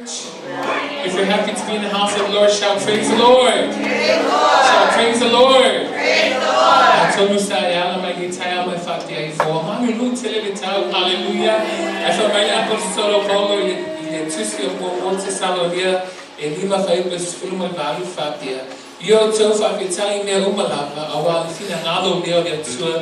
If you're happy to be in the house of the Lord, shout praise the Lord. Shout praise the Lord. Hallelujah. I feel my apostolo Paulo in Tuesday of Thessalonia in Lima Fibers Fulma Valley Fatia. Yo to Fafitali near Umalava, a while if you know near the tour,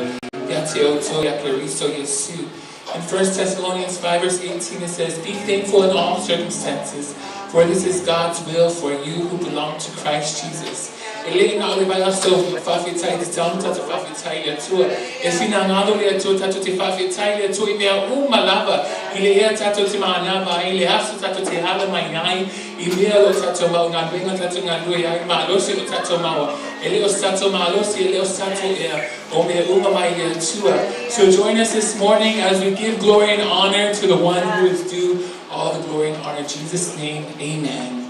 Yatio to Yakariso Yesu. In 1 Thessalonians 5 verse 18 it says, be thankful in all circumstances, for this is God's will for you who belong to Christ Jesus. Ele na ole vai aso fafitai de tão tatu fafitai tua. Esse na ngalo le tua tatu te fafitai tua e me malava. Ele é tatu te manava, ele hasu tatu te hala mai nai. Ele lo tatu mau na benga tatu na dua ai malo se tatu mau. Ele o tatu malo se ele o tatu e o me mai tua. So join us this morning as we give glory and honor to the one who is due all the glory and honor. In Jesus' name, amen.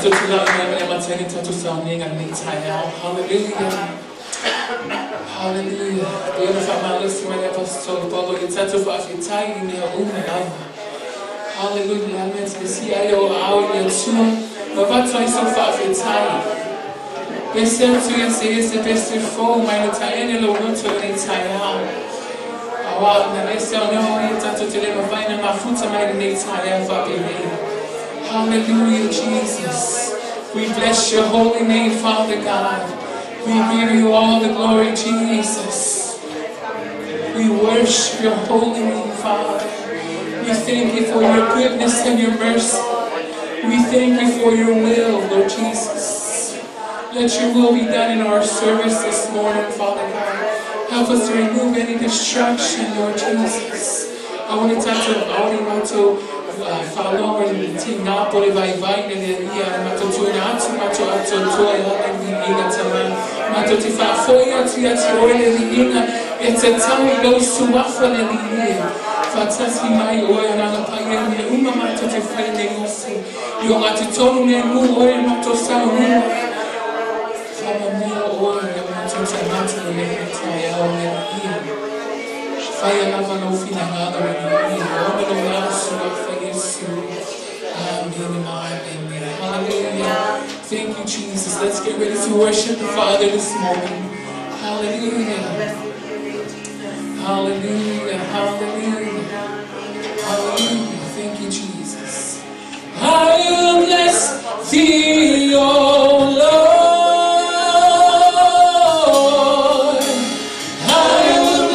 Hallelujah. Hallelujah. Dear Father, listen my apostle, Paulo, it's such a fucking time in your own life. Hallelujah. Amen. See, I know how you're soon. But that's why so fucking time. Yes, sir, to you say it's the best for my Italian logo to an Italian. Wow, na esse é o meu momento, tanto te levo vai na fruta mais de Italian for baby. Hallelujah, Jesus. We bless your holy name, Father God. We give you all the glory, Jesus. We worship your holy name, Father. We thank you for your goodness and your mercy. We thank you for your will, Lord Jesus. Let your will be done in our service this morning, Father God. Help us to remove any distraction, Lord Jesus. I want to talk to falou in Napoli vai nelle via ma tu tu ma tu ti fa foia ti it's a time goes to waffle in the year fatasi mai oia na paia ni uma ma tu ti fa negozi io ma ti tono ne mu oia ma tu sa mu fa mia oia ma tu sa ma tu ne taia oia fire lava no finalado in Hallelujah. Thank you, Jesus. Let's get ready to worship the Father this morning. Hallelujah. Hallelujah. Hallelujah. Hallelujah. Thank you, Jesus. I will bless thee, O Lord. I will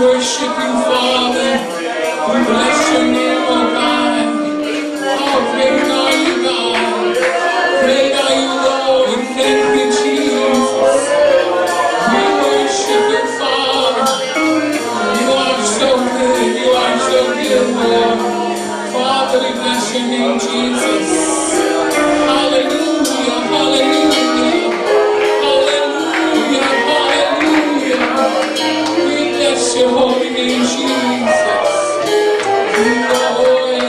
worship you, Father. We bless your name, oh God. Oh, great are you, God. Great are you, Lord. Thank you, Jesus. We worship you, Father. You are so good. You are so good, Lord. Father, we bless your name, Jesus. Hallelujah, hallelujah. Hallelujah, hallelujah. We bless your holy name, Jesus. You are holy.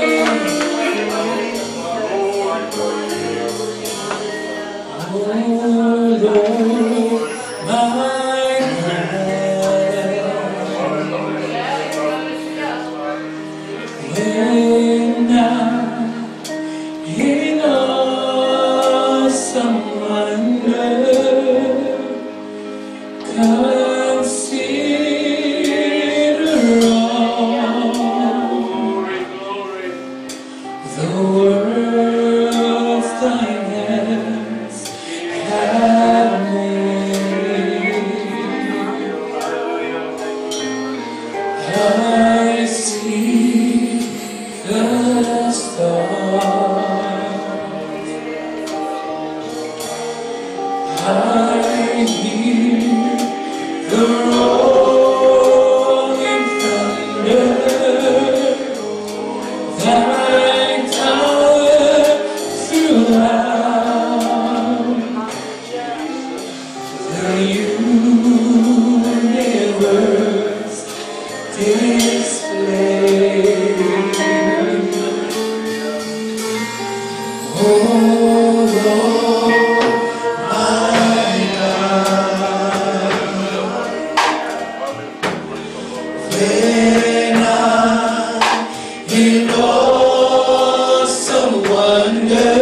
Oh Lord, my God, when I in awesome wonder consider all the worlds thy hands have made. I see the stars, I hear the rolling thunder, thy tower throughout the universe display. Oh Lord, my God, when I in awesome wonder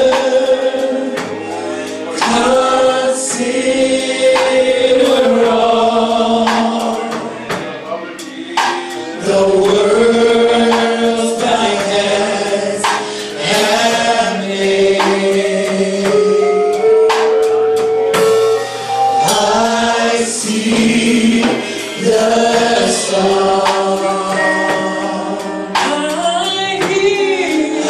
consider all the worlds thy hands have made. I see the stars, I hear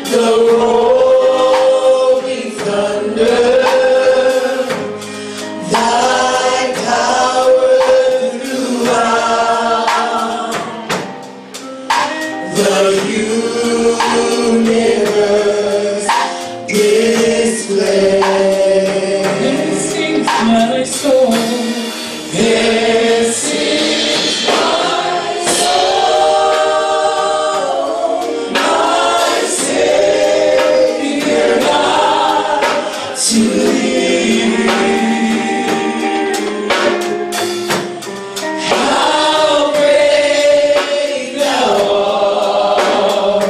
the rolling thunder, thy power throughout the universe display. Then sings my soul, then sings my soul, my Savior God, to thee. How great thou art,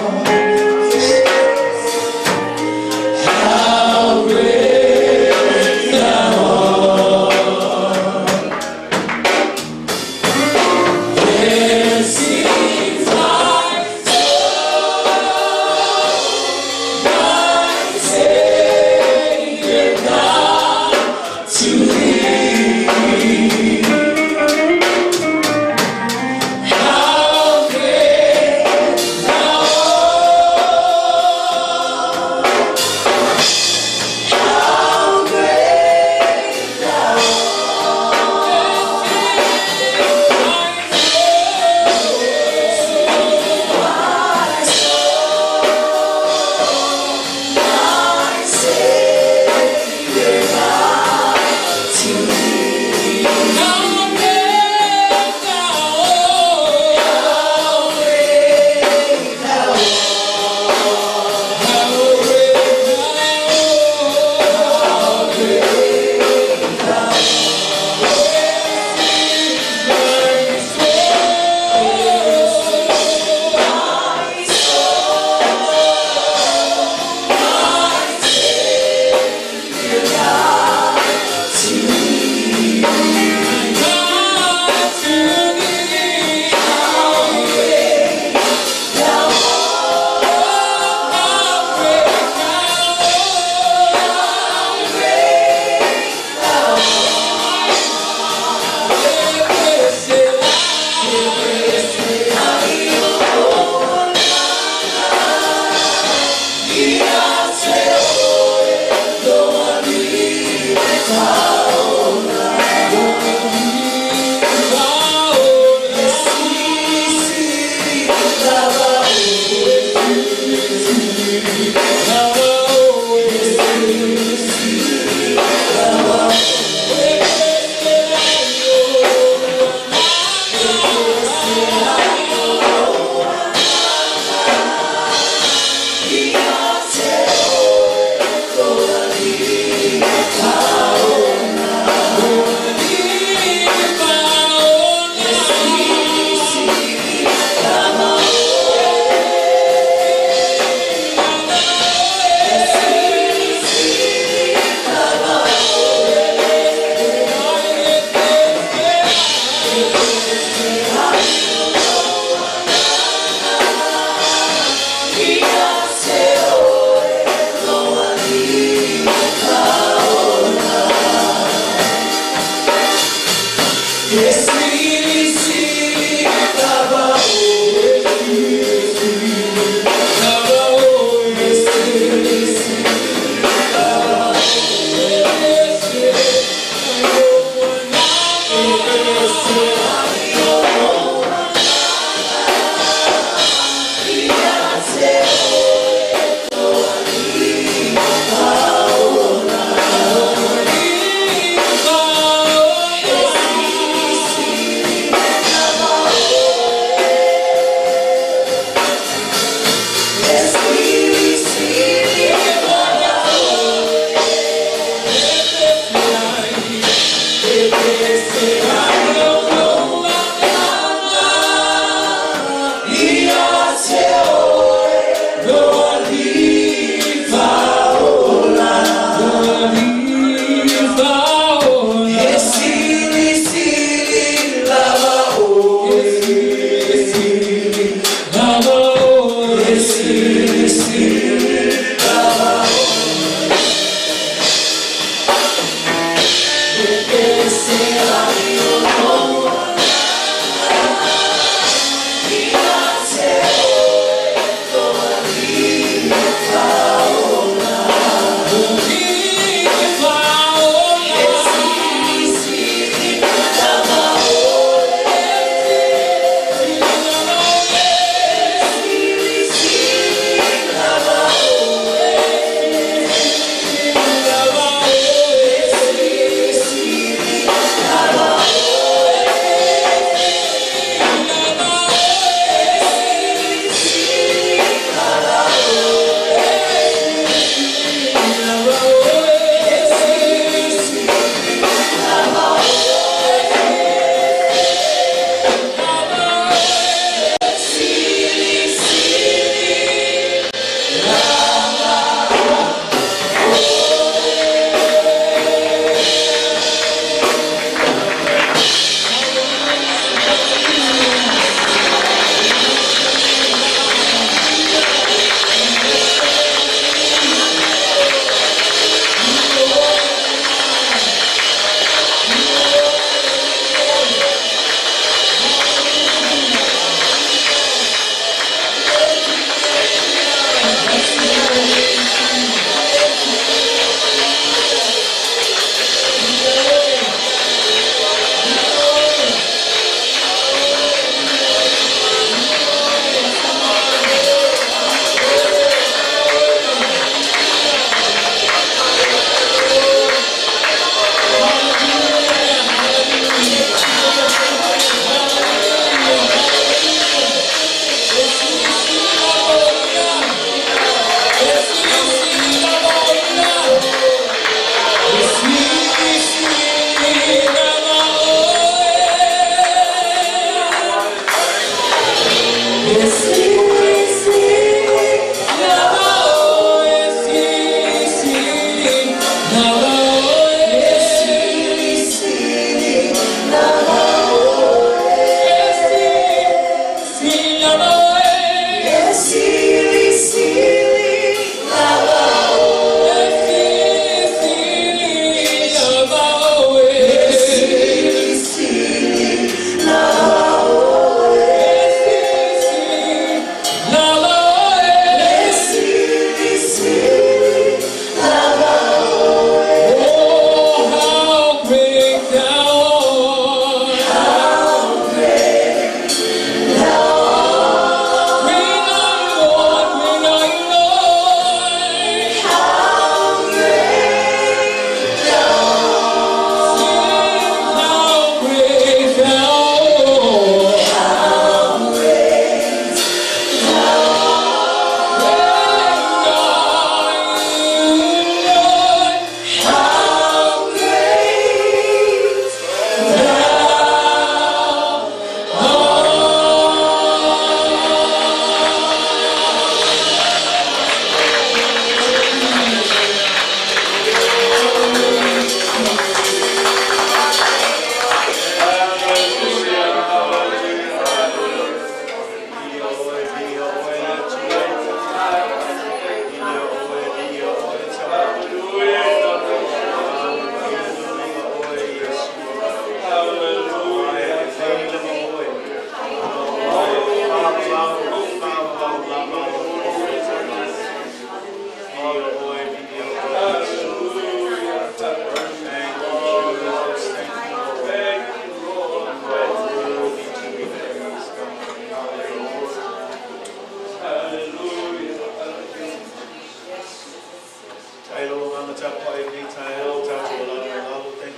Thank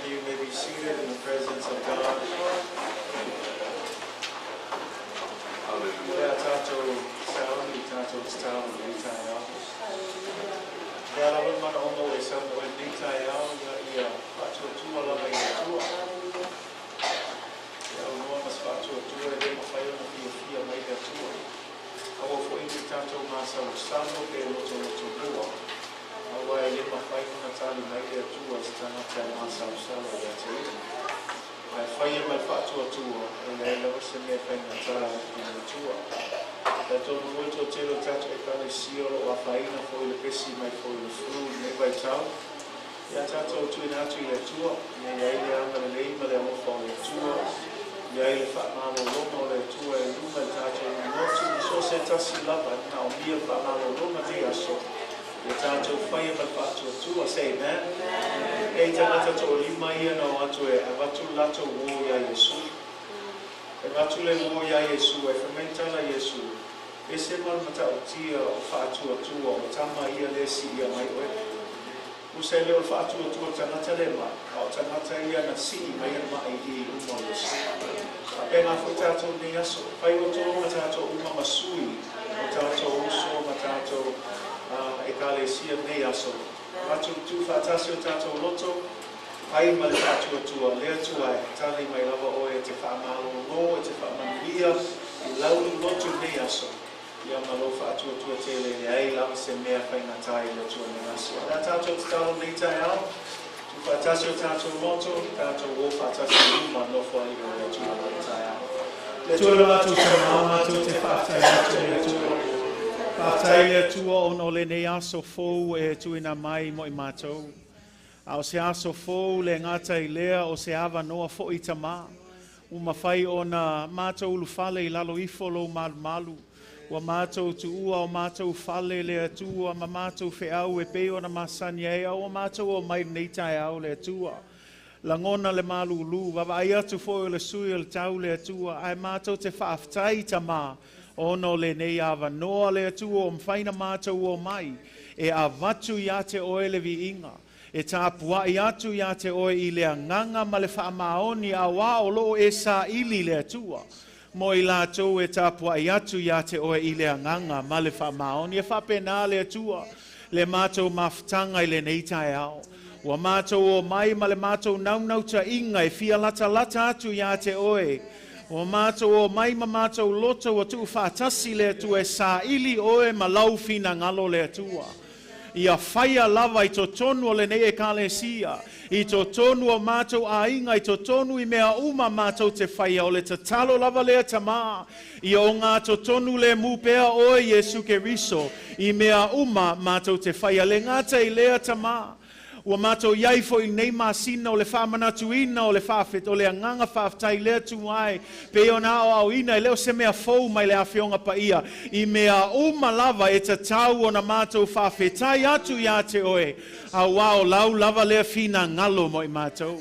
you. You may be seated in the presence of God. Hallelujah. Tato Saudi, Tato Style, Nita. Dara mana ono e sa mo Nita ya ia Tato tua la mai tua. Ya no mas Tato tua e mo fai ona fia mai da tua. Awo fo ini Tato masa usando ke loto tua. Awa ele ma fai ona tali mai da tua stana ta masa usando ya te. Ai fai mai Tato tua e le se me fai na tala tua. Tato muito telo tato e kale sio o afaina foi le pesi mai foi le flu ne vai tau ya tato tu na tu le tua ne ya ile anga le lei ma le mo foi le tua ya ile fa ma lo mo le tua e luma tato no tu so se tasi lava na o mia fa ma lo luma te aso ya tato fai ma fa tua sei ne e tato lima ia no atu e abatu lato wo ya Yesu e batule wo ya Yesu e fermentala Yesu ese mal mata o tia o fatu tua o tama ia le si ia mai oe usele o fatu tua tanata le ma o tanata ia na si mai mai I uma Yesu apena futato ni aso pai o to mata to uma masui o tato uso mata to e kale si ne aso fatu tu fatasi o tato loto ai mal fatu tua le tua tali mai lava oe te fa malo no te fa manvia lau loto ne aso ia malofa atua tele ai la se mea fai na tai le tua nasi na tato talo nei tai au tu fatasio tato moto tato wo fatasio uma no foi le tua nei tai au le tua la tu sama tu te fatai le tua ono le nei aso fou e tu ina mai mo I matou au se aso fou le ngata I lea o se ava noa fo I tama uma fai ona matou lu fale I lalo ifo lo malu wa mātou tu ua o mātou fale le atua, ma mātou fe au e peo na masani e au, o mātou o mai nei tai au le atua. Langona le malulu, wawa ai atu fo le sui le tau le atua, ai mātou te whaaftai ta mā, ono le nei awa noa le atua o mwhaina mātou o mai, e a watu ia te oe le vi inga, e tā pua I atu ia te oe I le nganga ma le whaamaoni a wā o lo e sa ili le atua. Mo I lātou e tāpua I atu ia te oe I le anganga ma le whamaoni e whapena le atua le mātou mawhtanga I le neitai au. Wa mātou o mai ma le mātou naunauta inga e fia lata atu ia te oe. Wa mātou o mai ma mātou loto o tu whātasi le atua e sā ili oe ma laufina ngalo le atua. Ia whaia lava I to tonu o le nei e kālesia. I to tonu o mātou a inga, I to tonu I mea uma mātou te whaia o le te talo lava lea tamā. I o ngā to tonu le mūpea oe Yesu ke riso. I mea uma mātou te whaia le ngāta I lea tamā. Ua mātou iai fo I nei māsina o le whamanatuina o le whawhet o le anganga whawhtai lea tuai. Pe o nā o au ina I leo se mea fou mai le awhionga pa ia. I mea uma lava e te tau o na mātou whawhetai atu ia te oe. A wao lau lava lea fina ngalo mo I mātou.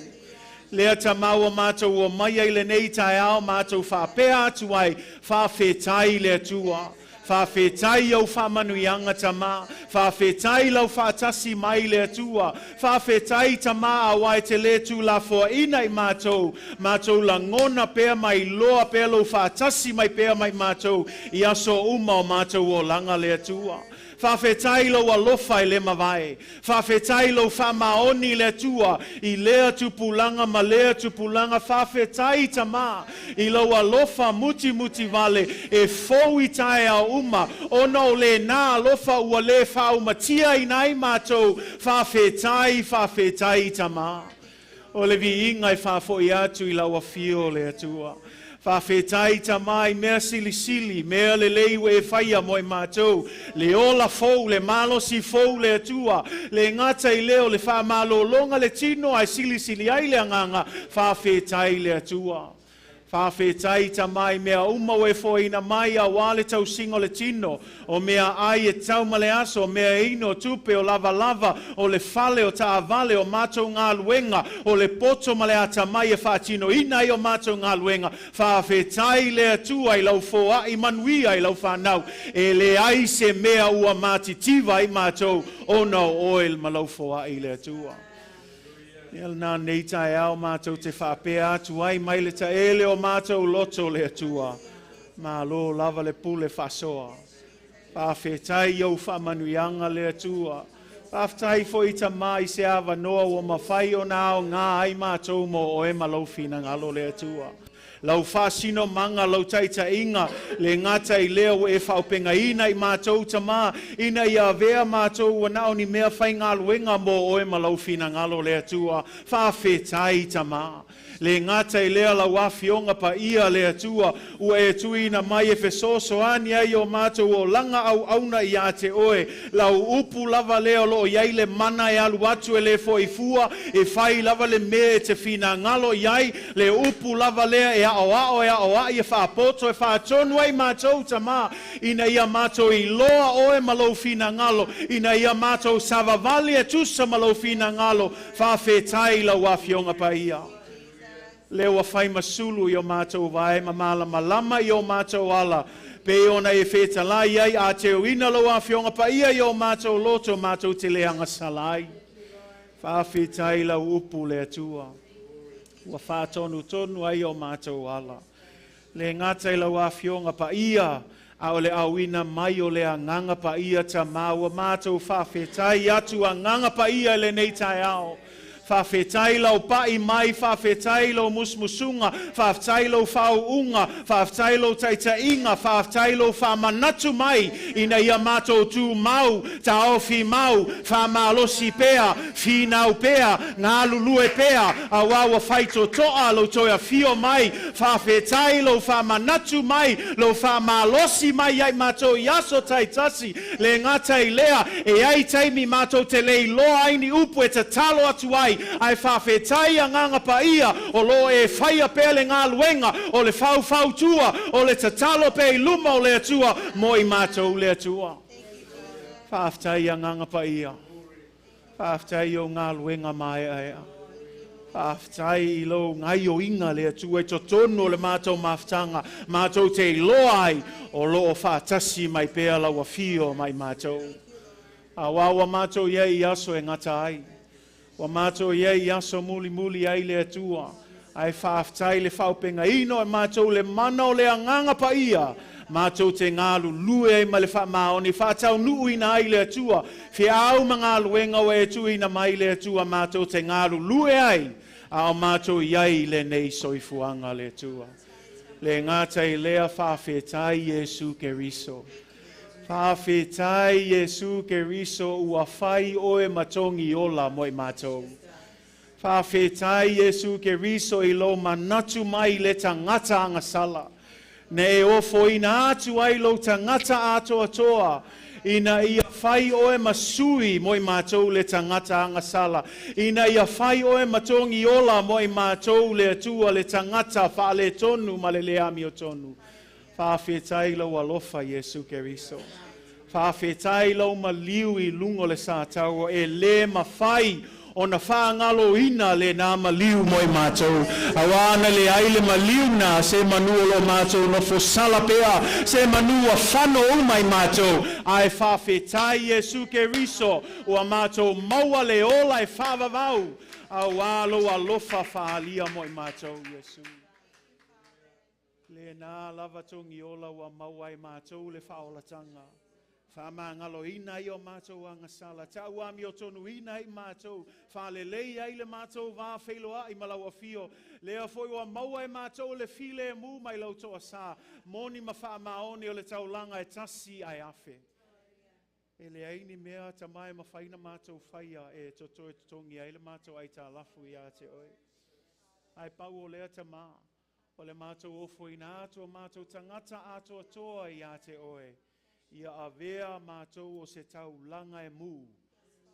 Lea ta maua mātou o mai ai le nei tai ao mātou whapea atu ai. Whawhetai lea tua. Whawhetai au whamanuianga tama, whawhetai lau whatasi mai le atua, whawhetai tama a wai te le tu la fua ina I mātou, mātou la ngona pēr mai loa pēr lau whatasi mai pēr mai mātou, I aso uma o mātou o langa le atua. Whawhetai lau alofa I le mawai, whawhetai lau whamaoni le atua, I lea tupulanga ma lea tupulanga, whawhetai tama, I lau alofa muti vale, e fou I tae a uma, ono le nā alofa ua le whaumatia I nai mātou, whawhetai tama. O le vi inga I whawhoi atu I lau a fio le atua. Whawhetai tamai mea sili, mea le leiwe e whaia mo I mātou, le ola fou, le malosi fou le atua, le ngata I leo le whamalo longa le tino ai sili ai le anganga, whawhetai le atua. Whawhetai ta mai mea uma we fo ina mai a wale tau singo le tino o mea ai e tau male aso o mea ino tupe o lava lava o le fale o ta avale o mato ngā luenga o le poto male a ta mai e whaatino ina i o mato ngā luenga whawhetai le atua i lau foa i manuia i lau whanau e le ai se mea ua mati tiva i mato o na oil ma lau foa i le atua. Nel nā nei tae au mātou te whapea atu ai mai le taele o mātou loto le atua. Mā lo lava le pule whasoa. Whawhetai iau whamanuianga le atua. Whawhetai fo i ta mai se awa noa o mawhai o nao ngā ai mātou mo o e malau whina ngalo le atua. Lau whasino manga lau taita inga le ngata I leo e whaupenga ina I mātou tama ina I a vea mātou wa nao ni mea whai ngā luenga mo oe malau whina ngalo le atua whawhetai tama. Le ngata I lea lau awhionga pa ia le atua ua e tuina mai e whesoso ani ai o mātou o langa au auna I a te oe lau upu lava leo lo iai le mana e alu atu e le fo I fua e whai lava le mea e te whina ngalo iai le upu lava lea e ao e whaapoto e whaatonu ai mātou tama ina ia mātou I loa oe malau whina ngalo ina ia mātou savavali e tusa malau whina ngalo whawhetai lau awhionga pa ia. Leo a whai masulu I o mātou vae mamala malama I o mātou ala pe ona e whetalai ai a te uina lau awhionga pa ia I o mātou loto mātou te leanga salai. Whawhetai lau upu le atua. Ua whātonu tonu ai o mātou ala. Le ngata I lau awhionga pa ia, a o le awina mai o le anganga pa ia ta maua mātou whawhetai atu a nganga pa ia le nei tai ao. Whawhetai lau pai mai, whawhetai lau musmusunga, whawhetai lau whauunga, whawhetai lau taitainga, whawhetai lau whamanatu mai, ina ia mātou tū mau, ta ofi mau, whamalosi pea, whinau pea, ngā lulue pea, a wawa whaito toa lau toia fio mai, whawhetai lau whamanatu mai, lau whamalosi mai ai mātou yaso taitasi, le ngatai lea, e ai taimi mātou te lei loa aini upu e te talo atu ai, ai whawhetai a nganga pa ia o lo e whaia pele ngā luenga o le whau tua o le tatalo pe luma o le atua mo I mātou le atua. Whawhetai a nganga pa ia. Whawhetai o ngā luenga mai aia. Whawhetai I lo ngai o inga le atua e totono le mātou mawhtanga mātou te loai o lo o whaatasi mai pea lau a fio mai mātou. A wawa mātou iei aso e ngata ai. Wa mātou iei aso muli muli ai le atua. Ai whawhetai le whaupenga ino e mātou le mana o le anganga pa ia. Mātou te ngālu lue ai ma le whamaoni. Whātau nuu ina ai le atua. Whia au ma ngā luenga o e tu ina mai le atua. Mātou te ngālu lue ai. Ao mātou iei le nei soifuanga le atua. Le ngāta I lea whawhetai Jesu Keriso. Whawhetai Jesu Keriso ua whai oe matongi ola moi mātou. Whawhetai Jesu Keriso I lo manatu mai le tangata angasala. Ne e ofo ina atu ai lo tangata ato atoa. Ina ia whai oe masui moi mātou le tangata angasala. Ina ia whai oe matongi ola moi mātou le atua le tangata whaale tonu ma le leami o tonu. Whawhetai lau alofa Jesu Keriso. Whawhetai lau maliu I lungo le sātau e le mawhai o na whaangalo ina le nā maliu moi mātou. Awana le aile maliu na se manua lo mātou no fosala pea, se manua whano umai mātou. Ai whawhetai Jesu Keriso ua mātou maua le ola e whawavau. Awalo alofa whaalia moi mātou Jesu. Le nā lava tongi ola ua mauai mātou le whaolatanga. Whama ngalo ina I o mātou angasala. Tau ami o tonu ina I mātou. Whalelei ai le mātou vā wheloa I malaua fio. Lea foi ua mauai mātou le file mu mai lau toa sā. Moni ma wha maoni o le taulanga e tasi ai afe. E le aini mea tamai ma whaina mātou whaia e toto e totongi ai le mātou ai tā lafu I a te oe. Ai pau o lea tamā. O le mātou ofo ina ato mātou tangata ato atoa I a te oe. Ia avea mātou o se tau langa e mu.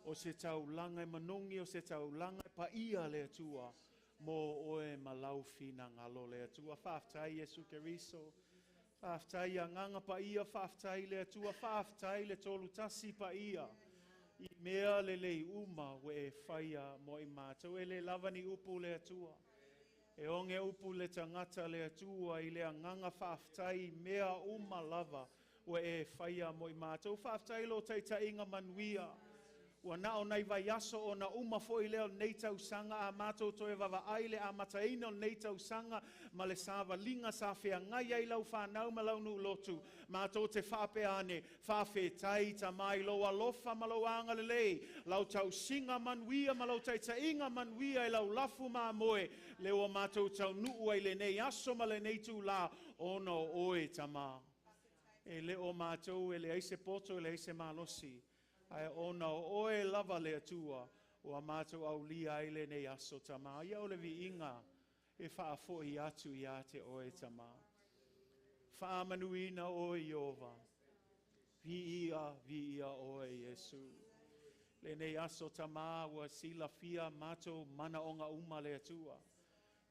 O se tau langa e manongi, o se tau langa e pa ia le atua. mo oe malau fina ngalo le atua whaaftai Yesu Keriso. Whaaftai a nganga pa ia, whaaftai le atua, whaaftai le tolu tasi pa ia. I mea le lei uma we e whaia mo i mātou, e le lavani upu le atua. E onge upu le tangata le atua, i le nganga whaaftai mea uma lava, we e whaia mo i mātou. Whaaftai lo teita inga manuia. Ua nao nei vai aso o na uma fo i leo nei tau sanga a mātou toe wawa aile a mataino nei tau sanga ma le sawa linga sa whea ngai ai lau whanau ma lau nu lotu. Mātou te whape ane, whape tai ta mai loa lofa ma lau anga le lei. Lau tau singa manuia ma lau taita inga manuia i lau lafu ma moe. Leo mātou tau nuu ai le nei aso ma le nei tu la ono oe ta mā. E leo mātou e le aise poto e le aise malosi. Ai ona oe lava le atua o a mātou au lia ele nei aso tamā. Ia o le vi inga e whaafoi atu i a te oe tamā. Whaamanuina oe Iova. Vi ia oe Yesu. Le nei aso tamā ua sila fia mātou mana onga uma le atua.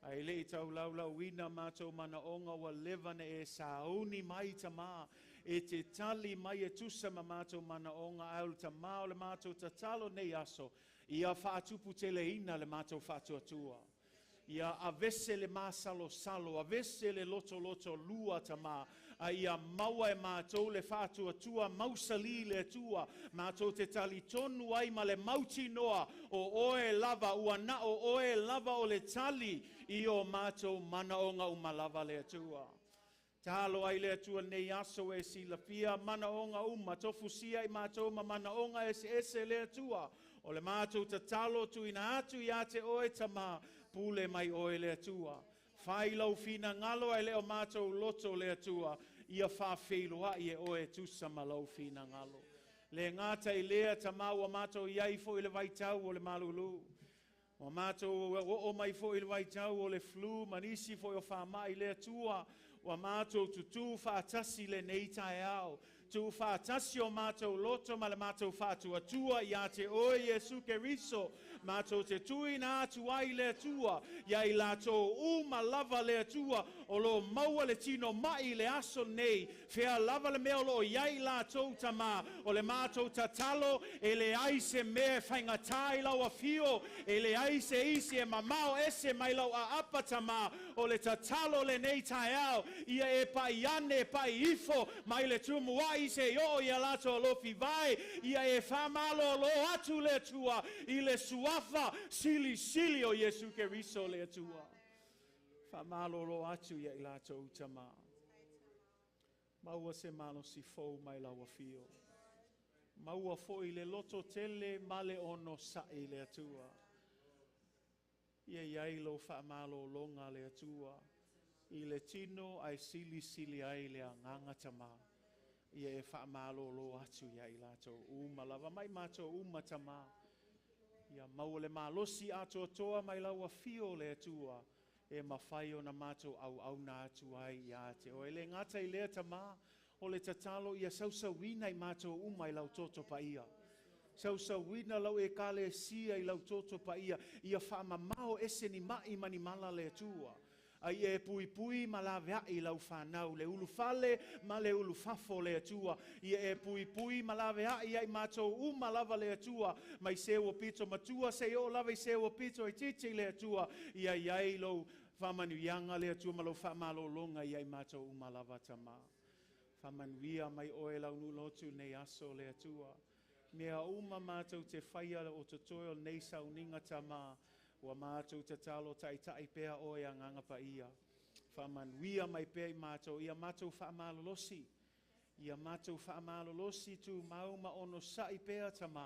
Ai le tau lau wina mātou mana onga wa levane e sauni mai tamā. E te tali mai e tusa ma mātou mana onga au tamā o le mātou ta talo nei aso. Ia whaatupu te le ina le mātou whaatuatua. Ia avese le māsalo salo, avese le loto lua tamā. A ia maua e mātou le whaatuatua, mausali le tua. Mātou te tali tonu ai ma le mauti noa o oe lava, ua na o oe lava o le tali. I o mātou mana onga umalava le tua. Talo ai le atua nei aso e sila fia mana onga uma tofu sia i mātou ma mana onga ese le atua. O le mātou ta talo tu ina atu i ate oe tamā pule mai oe le atua. Whai lau fina ngalo ai leo mātou loto le atua ia whawhiloa i e oe tusa ma lau fina ngalo. Le ngata i lea tamā ua mātou iai fo i le vaitau o le malulu. O mātou o mai fo i le vaitau o le flu manisi fo i o whamai le atua. Wa mātou tutu whaatasi le nei tae au. Tu whaatasi o mātou loto ma le mātou whaatuatua i a te oe Yesu Keriso. Mātou te tui na atu ai le atua. Ia i lātou uma lava le atua. O lo maua le tino mai le aso nei. Whea lava le mea lo iai lātou tamā. O le mātou tatalo e le aise mea whaingatai lau a fio. E le aise isi e mamao ese mai lau a apa tamā. O le tatalo le nei tae au. Ia e pai ane, e pai ifo, mai le tumuai se o ia lato lofi vai, ia e whamalo lo atu le tua, i le suafa sili o Yesu Keriso le tua. Whamalo lo atu ia i lato utama. Maua se malo si fou mai laua fio. Maua fo i le loto tele male ono sa i le tua. Ia iai lo whamalo longa le tua. I le tino ai sili ai le anganga tamā. Ia e whaamalo lo atu ia i lato uma lava mai mātou uma tamā. Ia maua le malosi ato toa mai laua fio le atua. E mawhai o na mātou au na atu ai ia te. O ele ngata i lea tamā. O le tatalo ia sausawina i mātou uma i lau toto pa ia. Sausawina lau e kale sia i lau toto pa ia. Ia whaamamao ese ni mai mani mala le atua. Ai e pui ma la vea i lau whanau le ulu fale ma le ulu fafo le atua. Ia e pui ma la vea i ai mātou uma lava le atua. Mai sewa pito matua se o lava i sewa pito i titi le atua. Ia iai lau whamanuianga le atua ma lau whamalo longa i ai mātou uma lava tamā. Whamanuia mai oe lau nulotu nei aso le atua. Mea uma mātou te whaia o totoio nei sauninga tamā. Wa mātou te talo tai pea o e anganga pa ia. Whamanuia mai pea i mātou. Ia mātou whaamalolosi. Ia mātou whaamalolosi tu mauma ono sai pea tamā.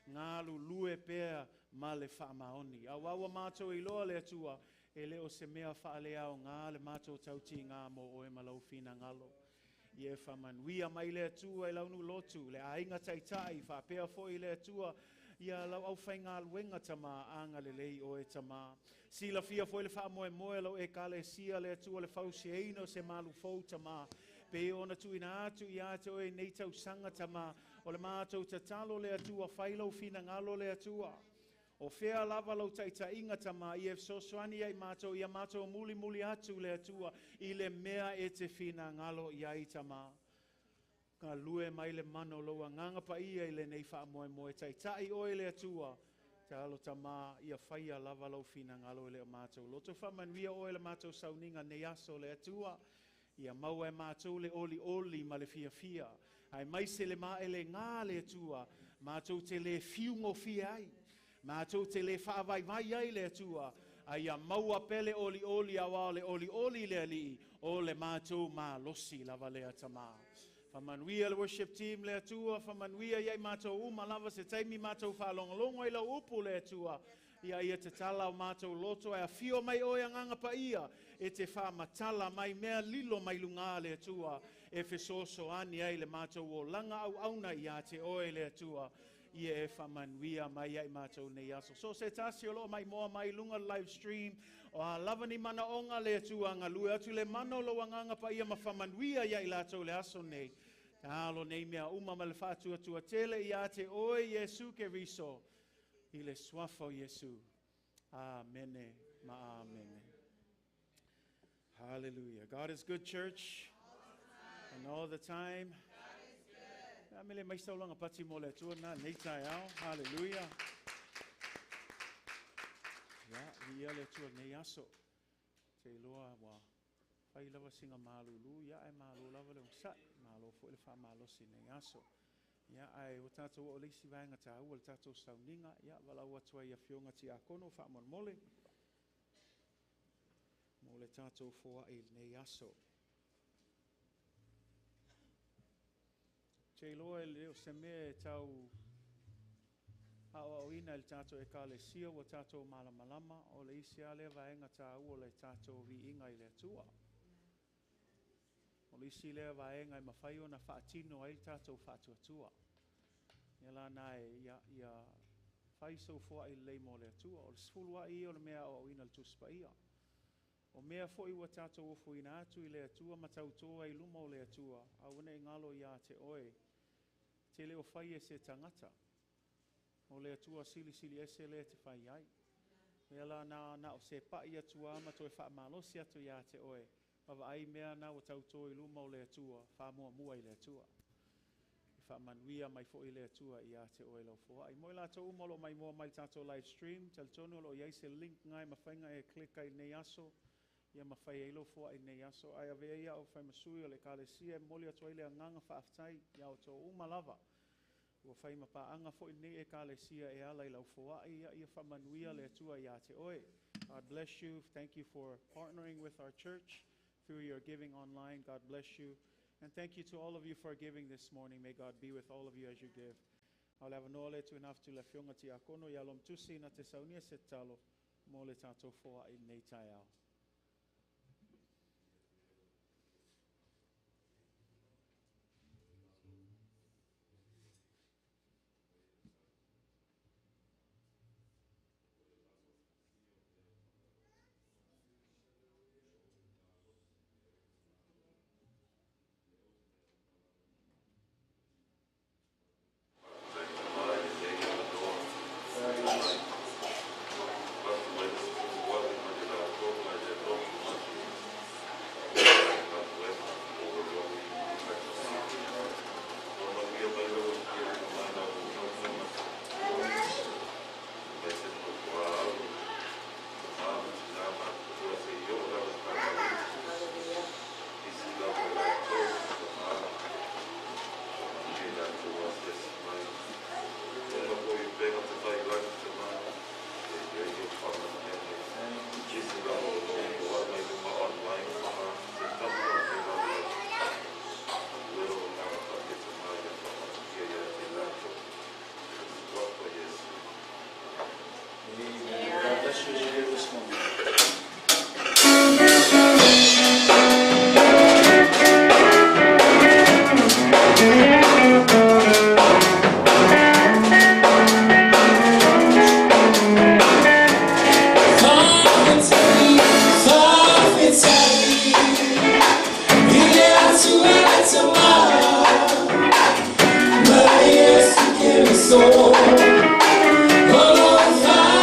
Ngālu lue pea ma le whaamaoni. Awawa mātou i loa le atua. E leo se mea whaaleao ngā le mātou tauti ngā mo o e malau fina ngalo. Ia whamanuia mai le atua i launu lotu. Le ainga tai whapea fo i le atua. Ia lau au whainga luenga tamā, anga le lei o e tamā. Sila fia fo le wha moe lau e kale sia le atua le fausi eino se malu fau tamā. Pe ona tu ina atu i ate o e nei tau sanga tamā. O le mātou te talo le atua, whailau fina ngalo le atua. O whea lava lau taita inga tama i e sosoani ai mātou, ia mātou muli atu le atua i le mea e te whina ngalo i ai tama. Ka lue mai le mano loa nganga pa ia i le nei wha moe taitai oe le atua. Te alo tama ia whaia lava lau whina ngalo i le mātou. Loto whamanuia oe le mātou sauninga nei aso le atua. Ia mau e mātou le oli ma le fia. Ai mai se le maa ele ngā le atua. Mātou te le fiungo fia ai. Mātou te le whaavai ai le atua. Ai a maua pele oli awa le oli le ali. O le mātou mā losi lava le atama. Whamanuia le worship team le atua. Whamanuia iai mātou uma lava se taimi mātou whalongolongo i la upu le atua. Ia te tala o mātou loto e a fio mai oe anganga pa ia. E te whamatala mai mea lilo mai lunga le atua. E fesoso ani ai le mātou o langa au auna ia te oe le atua. Ia e whamanuia mai ai mātou nei aso. So se tasi o lo mai moa mai lunga live stream. O a lavani mana onga le atua ngā lue atu le mano lo anganga pa ia ma whamanuia iai lātou le aso nei. Ta alo nei mea uma ma le whātua tua tele ia te oe Yesu ke riso. I le swafo Yesu. Amene ma amene. Hallelujah. God is good, church. And all the time. Amele mai saulanga pati mo le tua na nei tai au. Hallelujah. Ia le tua nei aso. Te loa wa. Pai lava singa malulu. Ia e malu lava le unsai. Malo fo le wha malo si nei aso. Ia ai o tātou o leisi vaenga tā ua le tātou sauninga. Ia walau atua ia fionga ti a kono wha mole. Mo le tātou foa i nei aso. Te loa e leo se mea e tau hao au ina le tātou e ka le sia o tātou malamalama o le isi a le vaenga tā ua le tātou vi inga i le atua. O le isi le vaenga i mawhai o na whaatino ai tātou whaatuatua. Ia la nae ia whaisau fua i lei mo le atua. O le sfulua i o le mea o ina le tuspa ia. O mea fo i wa tātou o fuina atu i le atua ma tautoa i luma o le atua. A wane i ngalo ia te oe. Te leo whai e se tangata. O le atua sili ese le te whai ai. Ia la na o se pa i atua ama toi wha malosi atu ia te oe. Mawa ai mea na o tautoa i luma o le atua. Wha mua i le atua. Whamanuia mai fo i le atua i a te oe lau fua. I moi la tau umolo mai mua mai tātou live stream. Tal tonu lo iai se link ngai mawhainga e klika i nei aso. Ia mawhai e ilo fua i nei aso. Ai a vea ia o whai masui o le kālesia. Moli atua i le anganga whaaftai. Ia o tō umalava. Ua whai mapaanga fo i nei e kālesia e ala i lau fua. Ia whamanuia le atua i a te oe. God bless you. Thank you for partnering with our church through your giving online. God bless you. And thank you to all of you for giving this morning. May God be with all of you as you give. I'll have no le tu enough to le fionga ti akono ya lom tusi na te saunia se talo mo le tātou foa i nei tai au. soul. Oh, Lord,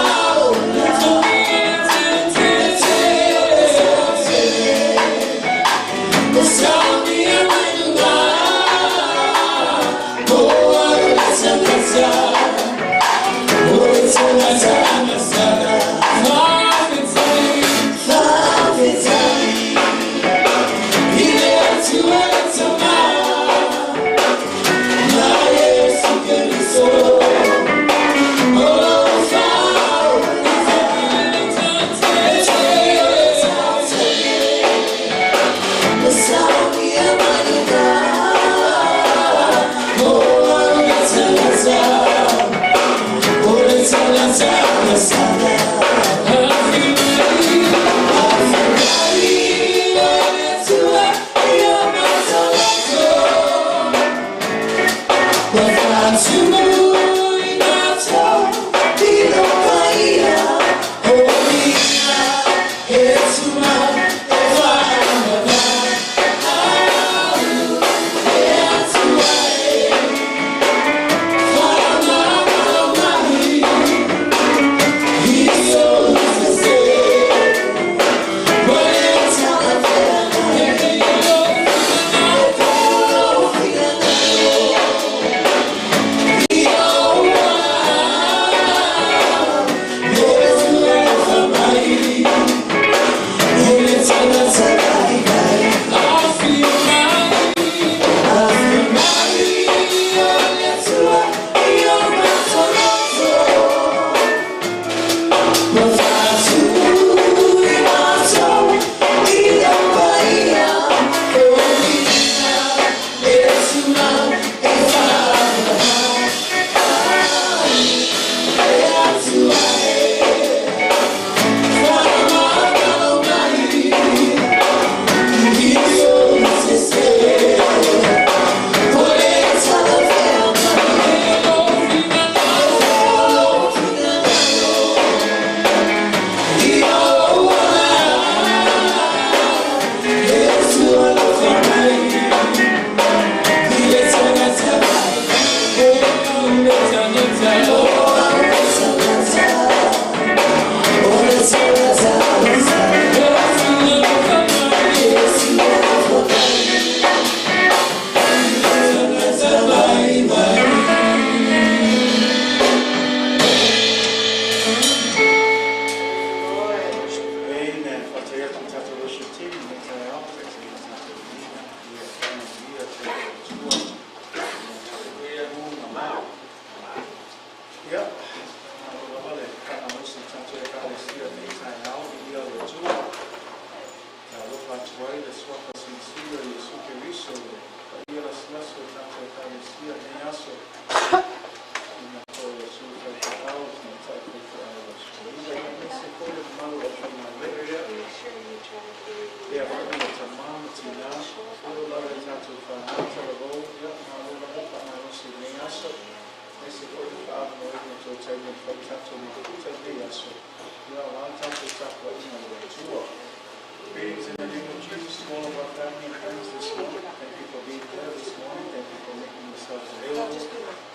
Greetings in the name of Jesus to all of our family and friends this morning. Thank you for being here this morning. Thank you for making yourselves available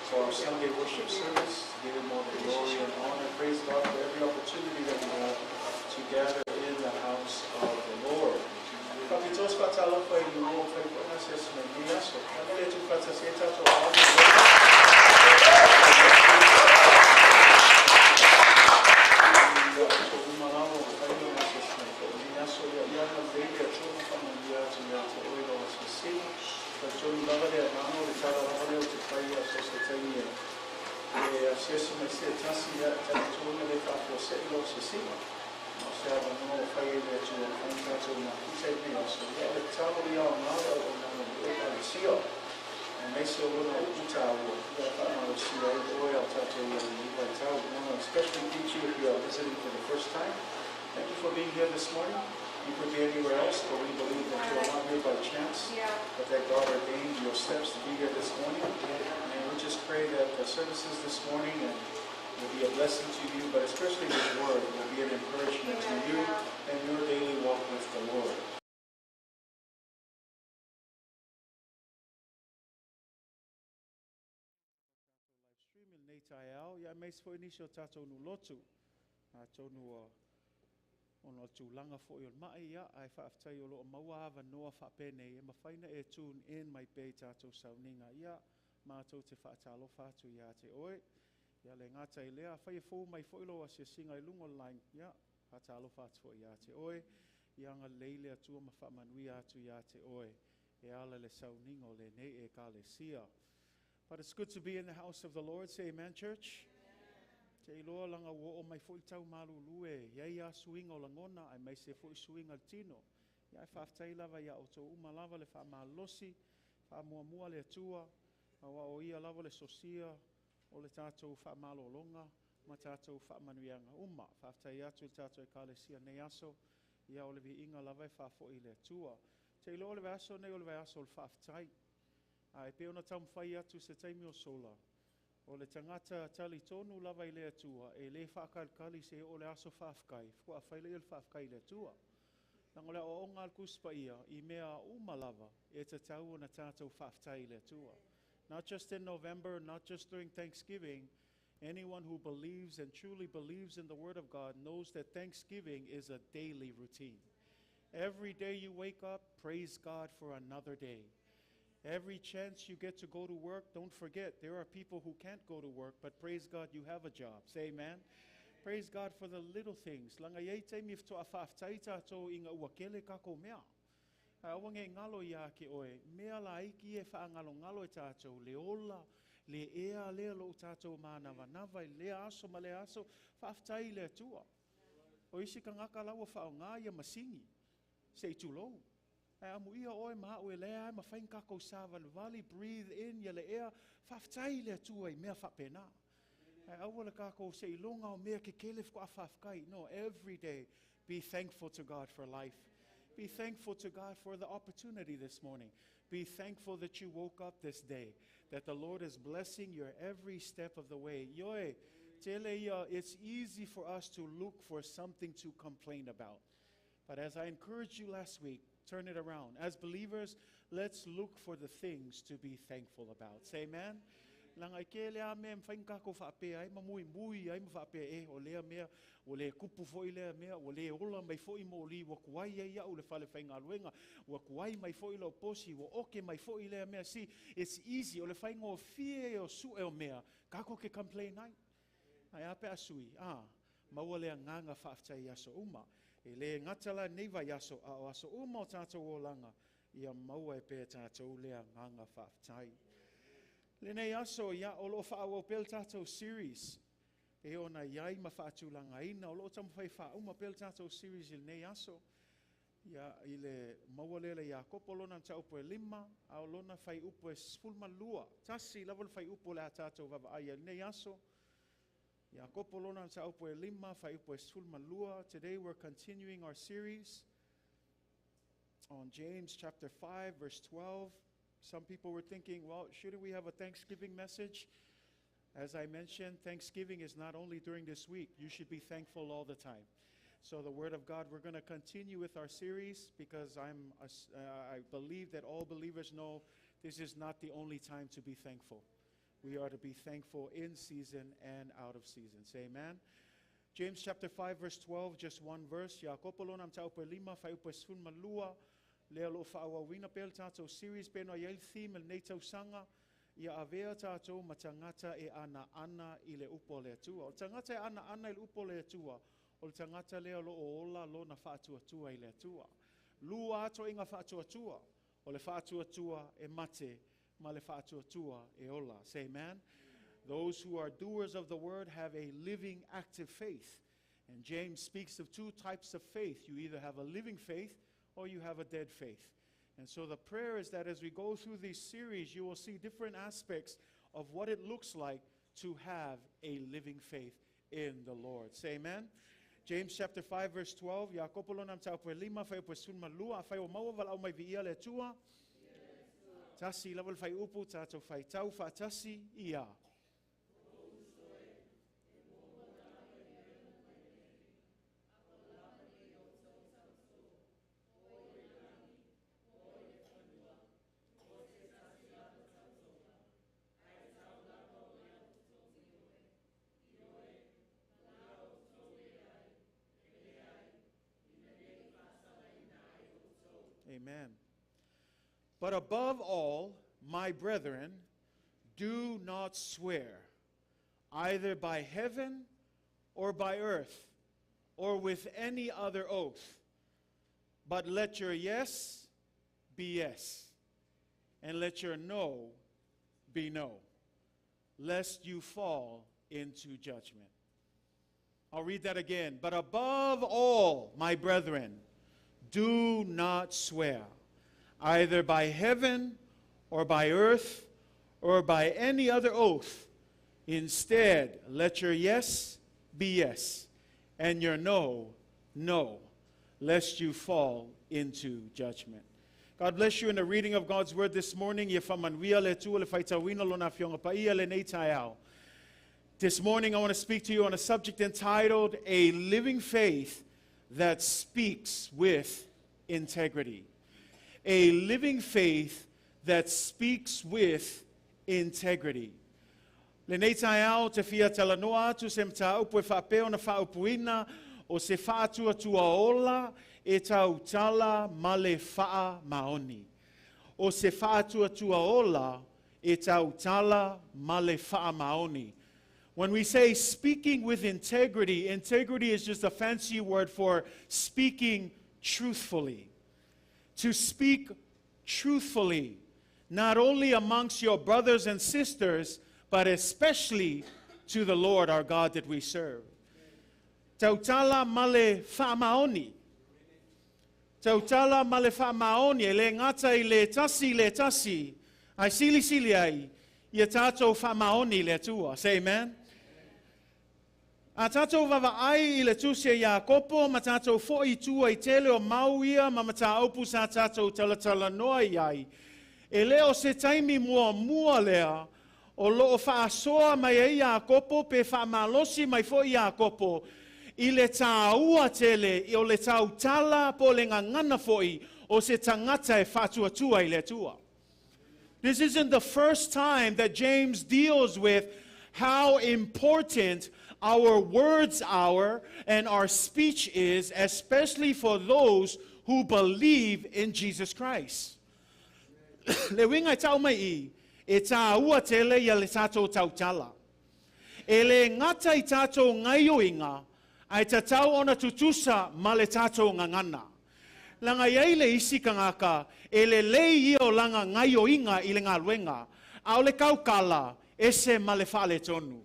for our Sunday worship service. Give Him all the glory and honor. Praise God for every opportunity that we have to gather in the house of the Lord. Capítulos para la fe y luego fue por nacer medias. Cuando le tu casa se está todo. Accesso mas se tansia tanto le fa forse lo si si no se ha no fai le tu anche una sei ne so le tavo io no no si io e messo uno utavo da fare lo si io io tanto io mi tavo one especially teach you if you are visiting for the first time. Thank you for being here this morning. You could be anywhere else, but we believe that you are not here by chance, but that God ordained your steps to be here this morning. And we just pray that the services this morning will be a blessing to you, but especially His Word will be an encouragement to you and your daily walk with the Lord. Streaming Neitai ya mais foi inisio tato no lotu. Tonu ono tūlanga fo i o mai ia, ai whaaftai o loo maua hawa noa whapene e mawhaina e tune in mai pei tātou sauninga ia, mātou te whaatalo whātu ia te oe, ia le ngāta i lea, whai e fō mai fo i loa se singa i lungo line, ia, whaatalo whātu fo ia te oe, ia ngā leile atua ma whamanui atu ia te oe, e ala le sauninga o le nei e ka le sia. But it's good to be in the house of the Lord, say amen church. Te iloa langa wo o mai fo i tau malu lue, iai a suinga o langona, ai mai se fo i suinga tino. Iai whaaftai lava ia o tō uma lava le wha malosi, wha mua le atua, awa o ia lava le sosia, o le tātou wha malolonga, ma tātou wha manuianga uma. Whaaftai atu le tātou e ka le sia nei aso, ia o le vi inga lava e wha fo i le atua. Te iloa le aso nei o le aso le whaaftai. Ai pe ona tau mwhai atu se taimi o sola. O le tangata tali tonu lava i le atua, e le whaakalkali se o le aso whaafkai, fua whaile i le whaafkai le atua. Nang o le o ngal kuspa ia, i mea umalava, e te tau o na tātou whaaftai le atua. Not just in November, not just during Thanksgiving, anyone who believes and truly believes in the Word of God knows that Thanksgiving is a daily routine. Every day you wake up, praise God for another day. Every chance you get to go to work, don't forget, there are people who can't go to work, but praise God you have a job. Say amen. Praise God for the little things. Langa iei te mif to a whaaftai tātou inga uakele kako mea. Awange ngalo ia ke oe, mea la iki e ngalo e tātou, le ola, le ea lea lo tātou mānawa, nawa le aso ma le aso, whaaftai le atua. O isi ka ngaka lawa whao ngā ia masingi, se i tūlou. Amu ia oe maa ue lea, ma whain kako sawa le vali, breathe in, ia le ea, whaaftai le atua i mea whapena. Awa le kako se i longa o mea ke kelef ko a whaafkai. No, every day, be thankful to God for life. Be thankful to God for the opportunity this morning. Be thankful that you woke up this day, that the Lord is blessing your every step of the way. Yoe, tele ia, it's easy for us to look for something to complain about. But as I encouraged you last week, turn it around. As believers, let's look for the things to be thankful about. Say amen. Langa I ke lea mea mwhainka ko whaapea ai, mui ai mwhaapea o lea mea, o lea kupu foi lea mea, o lea ola mai foi mo li, wa kuai ai au le whale whainga luenga, wa kuai mai foi lau posi, wa oke mai foi lea mea. See, it's easy, o le whainga o fie o su o mea, kako ke complain ai. Ai ape asui, maua lea nganga whaaftai aso uma, e lea ngatala neiva yaso, o aso uma o tātou o langa, ia maua e pēr tātou lea nganga whaaftai. Lenei aso ia o lo whaau pel tātou series. E ona iai ma whaatulanga ina, o lo tamu whai whaau ma pel tātou series il nei aso. Ia i le maualela ia kopolona ta upo e 5, a o lona whai upo e 12. Tasi level whai upo le a tātou vava aia nei aso. Ia kopolona ta upo e 5, whai upo e 12. Today we're continuing our series on James chapter 5 verse 12. Some people were thinking, well, shouldn't we have a Thanksgiving message? As I mentioned, Thanksgiving is not only during this week. You should be thankful all the time. So the Word of God, we're going to continue with our series because I believe that all believers know this is not the only time to be thankful. We are to be thankful in season and out of season. Say amen. James chapter 5 verse 12, just one verse. Ya kopolona mta upo 5, fai upo 12. Lea lo whaawawina pel tātou series pēno i theme nei tau sanga ia avea tātou ma tangata e ana i le upo le atua. O tangata e ana i le upo le atua, o le tangata lea lo o ola lo na whaatua i le atua. Lua ato inga whaatua, o le whaatua e mate ma le whaatua e ola. Say amen. Those who are doers of the word have a living, active faith. And James speaks of 2 types of faith. You either have a living faith or you have a dead faith. And so the prayer is that as we go through this series, you will see different aspects of what it looks like to have a living faith in the Lord. Say amen. James chapter 5 verse 12. Ya kopolo nam tau pe 5 fai pe sun malua fai o maua val au mai vi ia le tua. Tasi level fai upu tato fai tau fa tasi ia. Amen. But above all, my brethren, do not swear, either by heaven or by earth, or with any other oath, but let your yes be yes, and let your no be no, lest you fall into judgment. I'll read that again. But above all, my brethren, do not swear, either by heaven or by earth or by any other oath. Instead, let your yes be yes, and your no, no, lest you fall into judgment. God bless you in the reading of God's word this morning. This morning I want to speak to you on a subject entitled, A Living Faith that Speaks with Integrity. A living faith that speaks with integrity. Le nei tai au te fia talanoa atu se mta upu e whapeo na whaupuina o se whaatua ola e tau tala ma le wha maoni. O se whaatua ola e tau tala ma le wha maoni. When we say speaking with integrity, integrity is just a fancy word for speaking truthfully. To speak truthfully, not only amongst your brothers and sisters, but especially to the Lord our God that we serve. Tautala male whaamaoni. Tautala male whaamaoni, le ngata I le tasi, ai sili ai, ia tātou whaamaoni le tua. Say amen. A tātou vava'ai I le tusia Iakopo, ma tātou fo'i tua I tele o mauia, ma mata aupu sa tātou talatala noa iai. E leo se taimi mua lea, o loo whaasoa mai e Iakopo, pe whaamalosi mai fo'i Iakopo, I le tāua tele, I o le tau tala po le ngangana fo'i, o se tangata e whatuatua I le tua. This isn't the first time that James deals with how important our words are and our speech is, especially for those who believe in Jesus Christ. Le winga tau mai e tā ua tele ia le tātou tautala. E le ngata I tātou ngaioinga ai tatau ona tutusa ma le tātou ngangana. Langa iei le isi kangaka e le lei I o langa ngaioinga I le ngaluenga. Au le kaukala ese ma le whale tonu.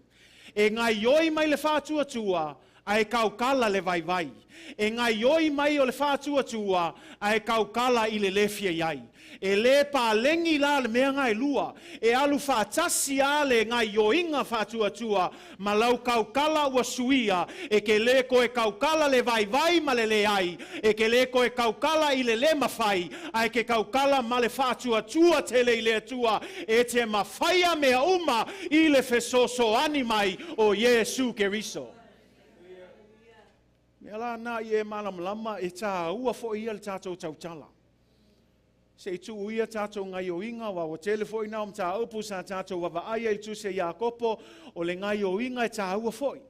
E ngaioi mai le whātua ai kaukala le vai. E ngaioi mai o le whātua ai kaukala I le lefia iai. E le pālengi la le mea ngai lua. E alu whātasi a le ngaioinga whātua ma lau kaukala ua suia. E ke le koe kaukala le vai ma le ai. E ke le koe kaukala I le mawhai. Ai ke kaukala ma le whātua tele I le atua. E te mawhaia mea uma I le fesoso animai o Yesu Keriso. Mea la na I e malam e tā ua fo ia le tātou tautala. Se tu uia tātou ngai o inga wa o telefoi na tā upu sa tātou wa aia I tu se Iakopo o le ngai o inga e tā ua foi.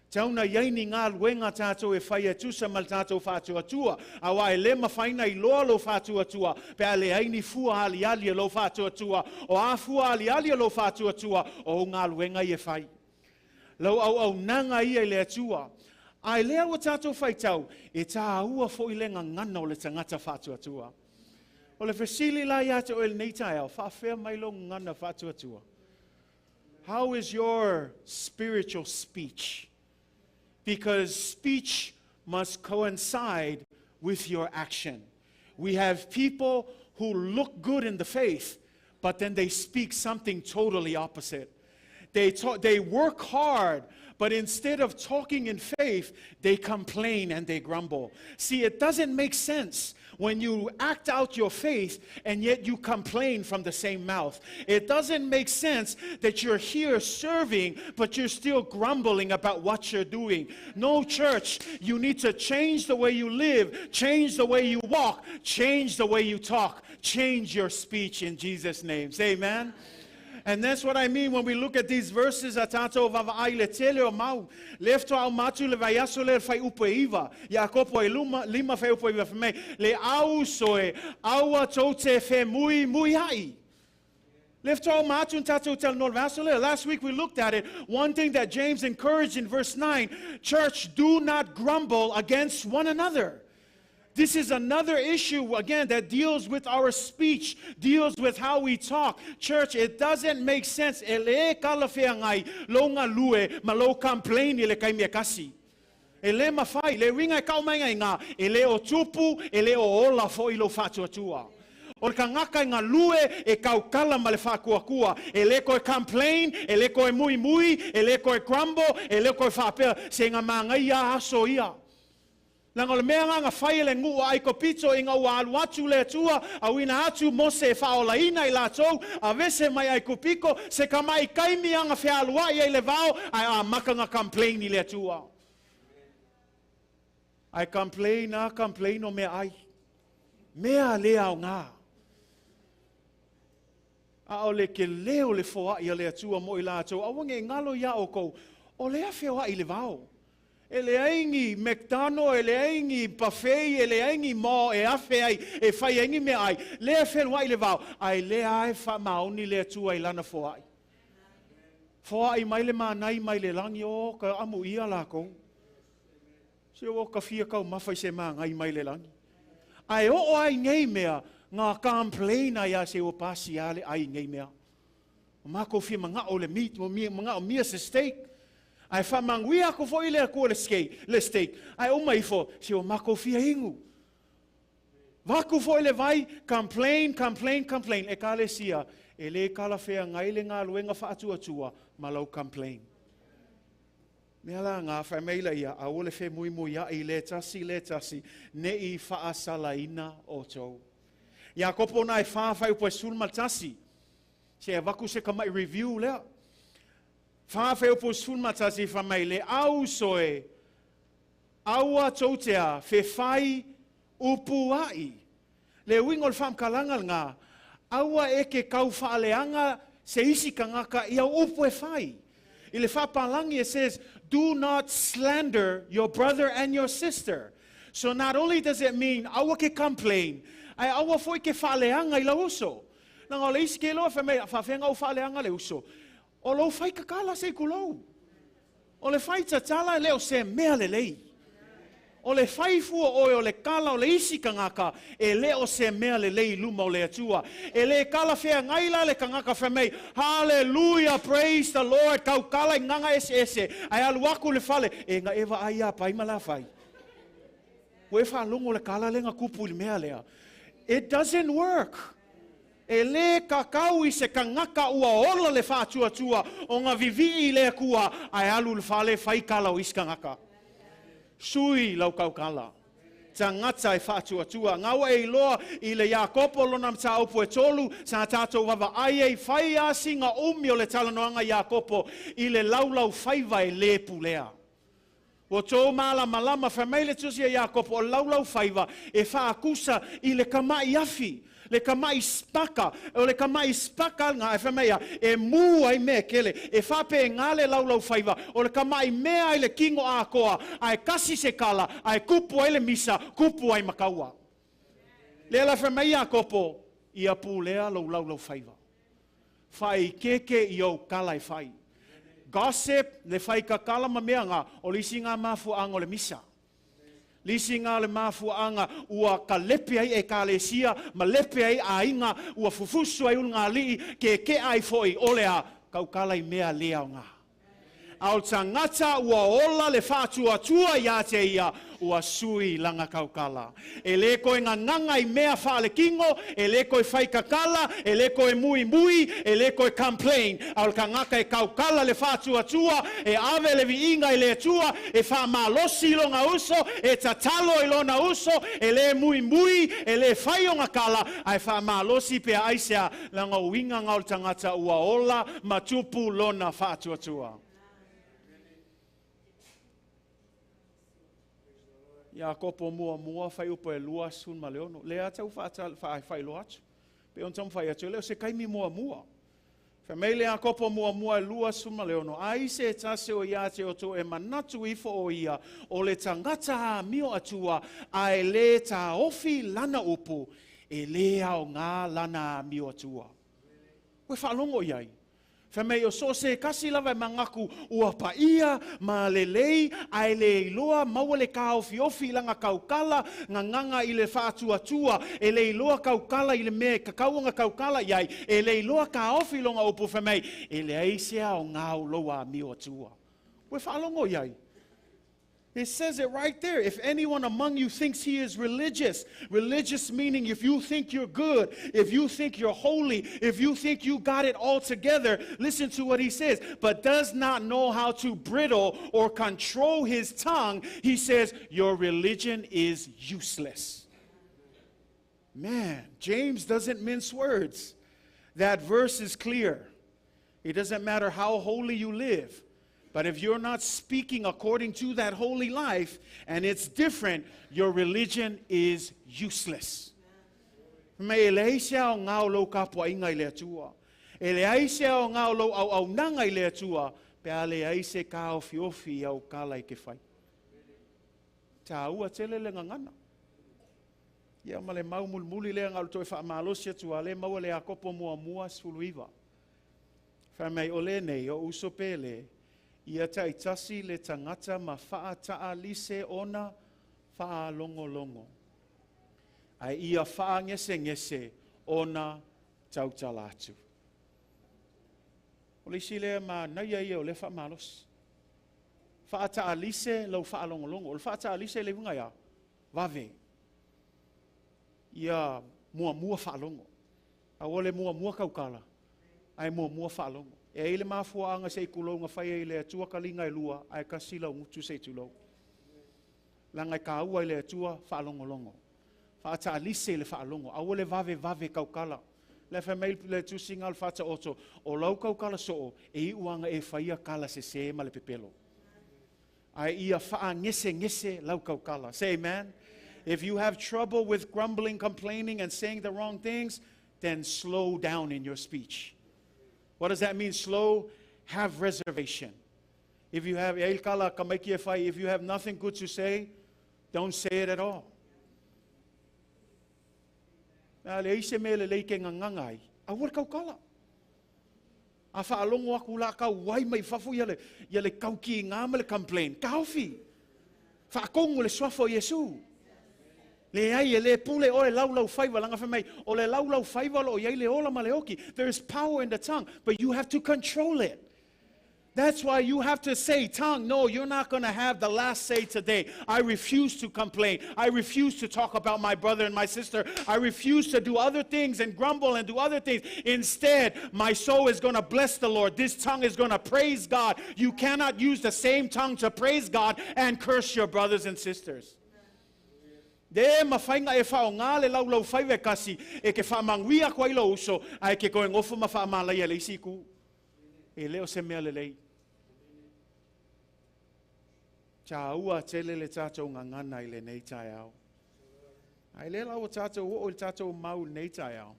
Tauna iaini ngā luenga tātou e whaia tu sa mal tātou whātua tua. Awa e le mawhaina I loa lo whātua tua. Pea le aini fua ali lo whātua tua. O a fua ali lo whātua tua. O ngā luenga I e whai. Lau au nanga I e le atua. Ai lea o tātou whaitau. E tā ua foi le ngana o le tangata whātua tua. O le fesili la ia te o el neita eo, whawhea mai lo ngana whātua tua. How is your spiritual speech? Because speech must coincide with your action. We have people who look good in the faith, but then they speak something totally opposite. They work hard, but instead of talking in faith, they complain and they grumble. See, it doesn't make sense when you act out your faith and yet you complain from the same mouth. It doesn't make sense that you're here serving, but you're still grumbling about what you're doing. No, church, you need to change the way you live, change the way you walk, change the way you talk, change your speech in Jesus' name. Say amen. And that's what I mean when we look at these verses. Atato vavai le tele o mau. Lefto au matu le vaiaso le fai upeiva. Iakopo e lima fai upeiva for me. Le au soe. Aua tote fe mui hai. Lefto au matu tato tel nor vasole. Last week we looked at it. One thing that James encouraged in verse 9. Church, do not grumble against one another. This is another issue, again, that deals with our speech, deals with how we talk. Church, it doesn't make sense. Ele kalafea ngai, lo ngā lue, ma lo complain ele kai mea kasi. Ele mawhai, le ringa kau mai ngai ngā, ele o tupu, ele o ola fo ilo whatua tua. O ka ngaka ngā lue e kau kala ma le whakuakua. Ele koe complain, ele koe mui, ele koe grumble, ele koe whapea, se ngā mga ia aso ia. Langa le mea nga whai le ngu ai ko pito inga ua alu atu le tua a wina atu mo se whaola ina I la tau a vese mai ai ko piko se ka mai kaimi anga whea alua I le vao ai a maka nga complain I le tua. Ai complain o mea ai. Mea lea o ngā. A o le ke leo le foa I le tua mo I la tau a wange ngalo ia o kou o lea whea I le vao. Ele aingi McDonald, ele aingi buffet, ele aingi mall, e afe ai, e whai aingi me ai. Lea whenua I le vau, ai lea ai wha maoni lea tua I lana fo ai. Fo ai mai le manai mai le langi o ka amu ia lako. Se o ka fia kau mawhai se mangai mai le langi. Ai o ai ngei mea, ngā complain ai a se o pasi ale ai ngei mea. Mako fia mga o le meat, mga o mia se steak. Ai whamangui ako fo I le ako le steak. Ai o mai fo, si o mako fia ingu. Waku fo I le vai, complain. E ka le sia, e le kala whea ngai le ngā luenga whaatua ma lau complain. Mea la ngā whai meila ia, a ole whe mui a I le tasi, ne I whaasala ina o tau. Ia kopo na e whawhai upo e sulma tasi. Se e waku se ka mai review lea. Whawhai upo sulma tasi whamai le au soe, aua tautea, whewhai upu ai. Le wingol whamkalangal ngā, Aua e ke kau whaaleanga se isi kangaka ia upu e whai. I le whapalangi it says, do not slander your brother and your sister. So not only does it mean aua ke complain, ai aua foi ke whaaleanga I la uso. Nang o le isi ke loa whawhenga o whaaleanga le uso. O lo whai kakala se kulou. O le whai tatala leo se mea le lei. O le whaifua oe o le kala o le isi kangaka, e leo se mea le lei luma o le atua. E le kala whea ngaila le kangaka whamei, hallelujah, praise the Lord, kau kala I nganga ese. Ai alu aku le whale, e nga ewa aia pai mala whai. Ue whalongo le kala le nga kupu I mea lea. It doesn't work. E le kakau I se kangaka ua ola le whātua o ngā vivi I le kua, ai alu le whale whai kala o isi kangaka. Sui lau kaukala. Tangata e whātua. Ngawa e loa I le Iakopo lona mta opu e tolu, sa tātou wawa ai e whai asi ngā umi o le talanoanga Iakopo, I le laulau whaiva e le pulea. O tō mala malama whamele tusi e Iakopo o laulau whaiva e whaakusa I le kamai afi. Le kamai spaka, o le kamai spaka ngā e whamea, e mū ai mea kele, e whape ngā le laulau whaiva, o le kamai mea I le kingo a koa, ai kasi se kala, ai kupu ai le misa, kupu ai makaua. Le la whamea kopo, I apu lea laulau whaiva. Whai keke I au kala I whai. Gossip, le whai kakala ma mea ngā, o lisi ngā mafu ang o le misa. Lisi ngā le mafuanga ua ka lepe ai e ka lesia, ma lepe ai a inga ua fufusu ai ngā lii ke ai foi olea kaukala I mea lea o ngā. Au tangata ua ola le whātua ia te ia ua sui langa kaukala. E le koe nganga I mea wha le kingo, e le koe whai kakala, e le koe mui, e le koe complain. Au ka ngaka e kaukala le whātua, e ave le vi inga I le tua, e wha malosi longa uso, e tatalo I lona uso, e le mui, e le whai o ngakala, ai wha malosi pe aisea langa uinga ngau tangata ua ola matupu lona whātua. Iakopo mua whai upo e lua sun ma leono. Lea tau whai lo atu. Pe on tam whai atu. Leo se kaimi mua. Whamei le Iakopo mua e lua sun ma leono. Ai se tase o ia te oto e manatu ifo o ia. O le tangata ha mio atua. A e le ta ofi lana upo. E le au ngā lana mio atua. Ue whalongo iai. Whamei o so se kasi lawa mangaku ua pa ia ma lelei ai le iloa maua le kaofi langa kaukala nganga I le whātua e le iloa kaukala I le me kakaunga kaukala iai e le iloa kaofi longa upu whamei e le aisea o ngau loa mio atua. Ue whalongo iai. It says it right there. If anyone among you thinks he is religious meaning if you think you're good, if you think you're holy, if you think you got it all together, listen to what he says, but does not know how to bridle or control his tongue, he says, your religion is useless. Man, James doesn't mince words. That verse is clear. It doesn't matter how holy you live. But if you're not speaking according to that holy life, and it's different, your religion is useless. Me ele aisea o ngau lo kapua inga I le atua. Ele aisea o ngau lo au nanga I le atua, pe ale aise ka ofi au kala I ke whai. Ta ua tele le ngangana. Ia ma le mau mulmuli le ngau toi wha malosi atua, le mau le Iakopo mua sfuluiva. Whamei o le nei o uso pele, ia tai tasi le tangata ma faa taa lise ona faa longo. Ai ia faa ngese ona tautalatu. O le sile ma naia ia o le faa malos. Faa taa lise lau faa longo. O le faa taa lise le vunga ia. Vave. Ia mua faa longo. A ole mua kaukala. Ai mua faa longo. E ele mafua anga se kulou nga whai ele atua kalinga e lua ai kasila ngutu se tulou. Langa i ka ua ele atua whaalongolongo. Whaata alise ele whaalongo. A ole vave kaukala. Le whamei le tusinga al whaata oto. O lau kaukala soo e uanga e whaia kala se ma le pepelo. Ai ia whaa ngese lau kaukala. Say amen. If you have trouble with grumbling, complaining and saying the wrong things, then slow down in your speech. What does that mean, slow? Have reservation. If you have nothing good to say, don't say it at all. A whaalongo aku la kau wai mai fafu ia le kau ki ngā ma le complain. Kauwhi. Whaakongo le swafo Yesu. Le ai le pule o le laulau whaiwa langa whamai. O le laulau whaiwa lo iai le ola ma le oki. There is power in the tongue, but you have to control it. That's why you have to say, tongue, no, you're not going to have the last say today. I refuse to complain. I refuse to talk about my brother and my sister. I refuse to do other things and grumble and do other things. Instead, my soul is going to bless the Lord. This tongue is going to praise God. You cannot use the same tongue to praise God and curse your brothers and sisters. De mawhainga e whao ngā le laulau whaiwe kasi e ke whamangwia kwa ilo uso ai ke koe ngofu ma whaamalai le isiku. E leo se mea le lei. Cha ua tele le tātou ngangana I le nei tai au. Ai le lau tātou o le tātou mau nei tai au.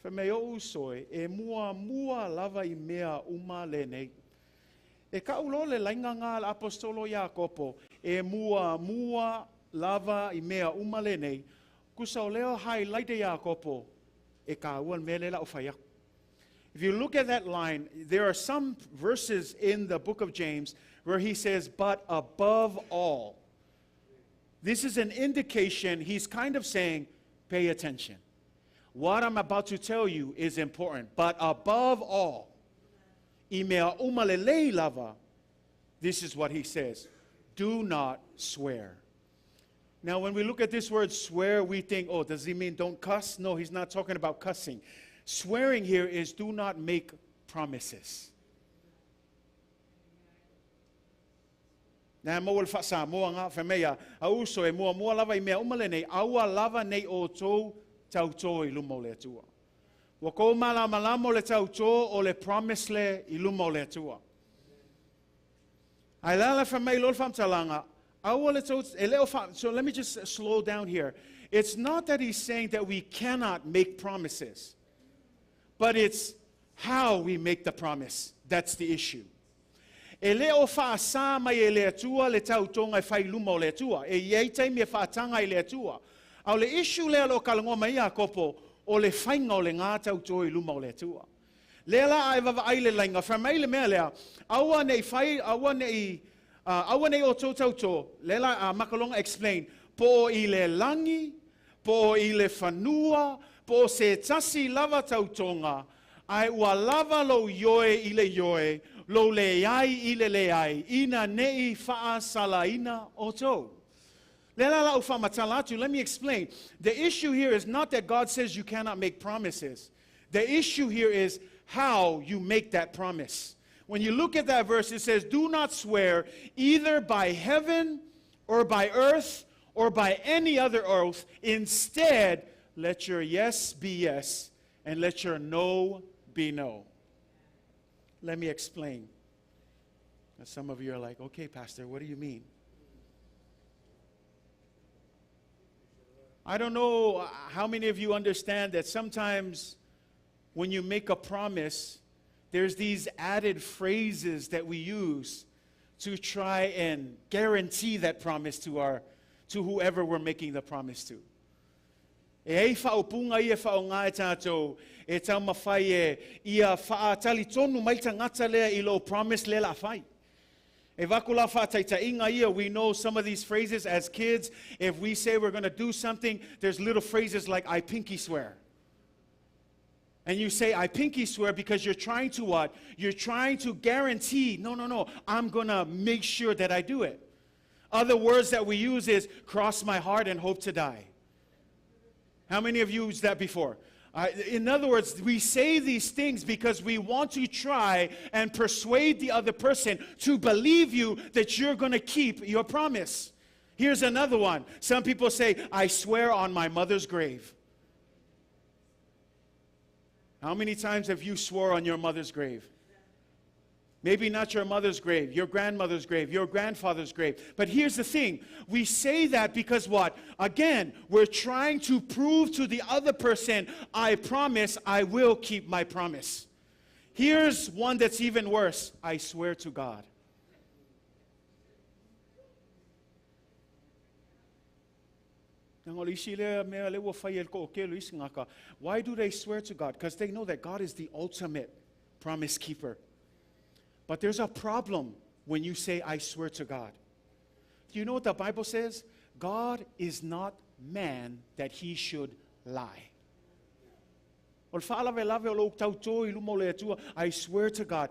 Whamei o usoi e mua lava I mea uma le nei. E ka ulo le lainga ngā le apostolo Iakopo e mua lava I mea uma le nei. Kusa o leo highlight Iakopo e ka ua mea le lau whaiaku. If you look at that line, there are some verses in the book of James where he says, but above all. This is an indication, he's kind of saying, pay attention. What I'm about to tell you is important. But above all, imea umalelei lava, this is what he says, do not swear. Now when we look at this word swear, we think, oh, does he mean don't cuss? No, he's not talking about cussing. Swearing here is do not make promises. Na mo fa sa mo nga fa mea au so e mo lava I mea umale nei aua lava nei o tou tauto I lumo le tua. Wa ko mala mo le tauto o le promise le I lumo le tua. Ai la fa mea lo fam talanga aua le tou e leo fa. So let me just slow down here. It's not that he's saying that we cannot make promises. But it's how we make the promise. That's the issue. E leo whaasa mai e lea tua le tautonga e whai luma o lea tua. E iei taimi e whaatanga I lea tua. Au le issue lea lo kalangoa mai a kopo o le whainga o le ngā tauto I luma o lea tua. Lea la ai wawa ai le lainga. Whamai le mea lea. Aua nei whai, aua nei o tō tauto. Lea la Makalonga explain. Po I le langi, po I le whanua, po se tasi lava tautonga, ai ua lava lo yoe I le yoe, lo le ai I le ai, ina nei faa salaina o tō. Let me explain. The issue here is not that God says you cannot make promises. The issue here is how you make that promise. When you look at that verse, it says, do not swear either by heaven or by earth or by any other oath. Instead, let your yes be yes, and let your no be no. Let me explain. Now, some of you are like, okay, Pastor, what do you mean? I don't know how many of you understand that sometimes when you make a promise, there's these added phrases that we use to try and guarantee that promise to whoever we're making the promise to. E ei whaupunga ia whaonga e tātou, e tau mawhai ia whaatali tonu mai tangata lea I lo promise le la whai. E wakula whaataita inga ia, we know some of these phrases as kids. If we say we're going to do something, there's little phrases like, I pinky swear. And you say, I pinky swear because you're trying to what? You're trying to guarantee, no, I'm going to make sure that I do it. Other words that we use is, cross my heart and hope to die. How many of you used that before? In other words, we say these things because we want to try and persuade the other person to believe you that you're going to keep your promise. Here's another one. Some people say, I swear on my mother's grave. How many times have you swore on your mother's grave? Maybe not your mother's grave, your grandmother's grave, your grandfather's grave. But here's the thing. We say that because what? Again, we're trying to prove to the other person, I promise I will keep my promise. Here's one that's even worse. I swear to God. Why do they swear to God? Because they know that God is the ultimate promise keeper. But there's a problem when you say, I swear to God. Do you know what the Bible says? God is not man that he should lie. I swear to God.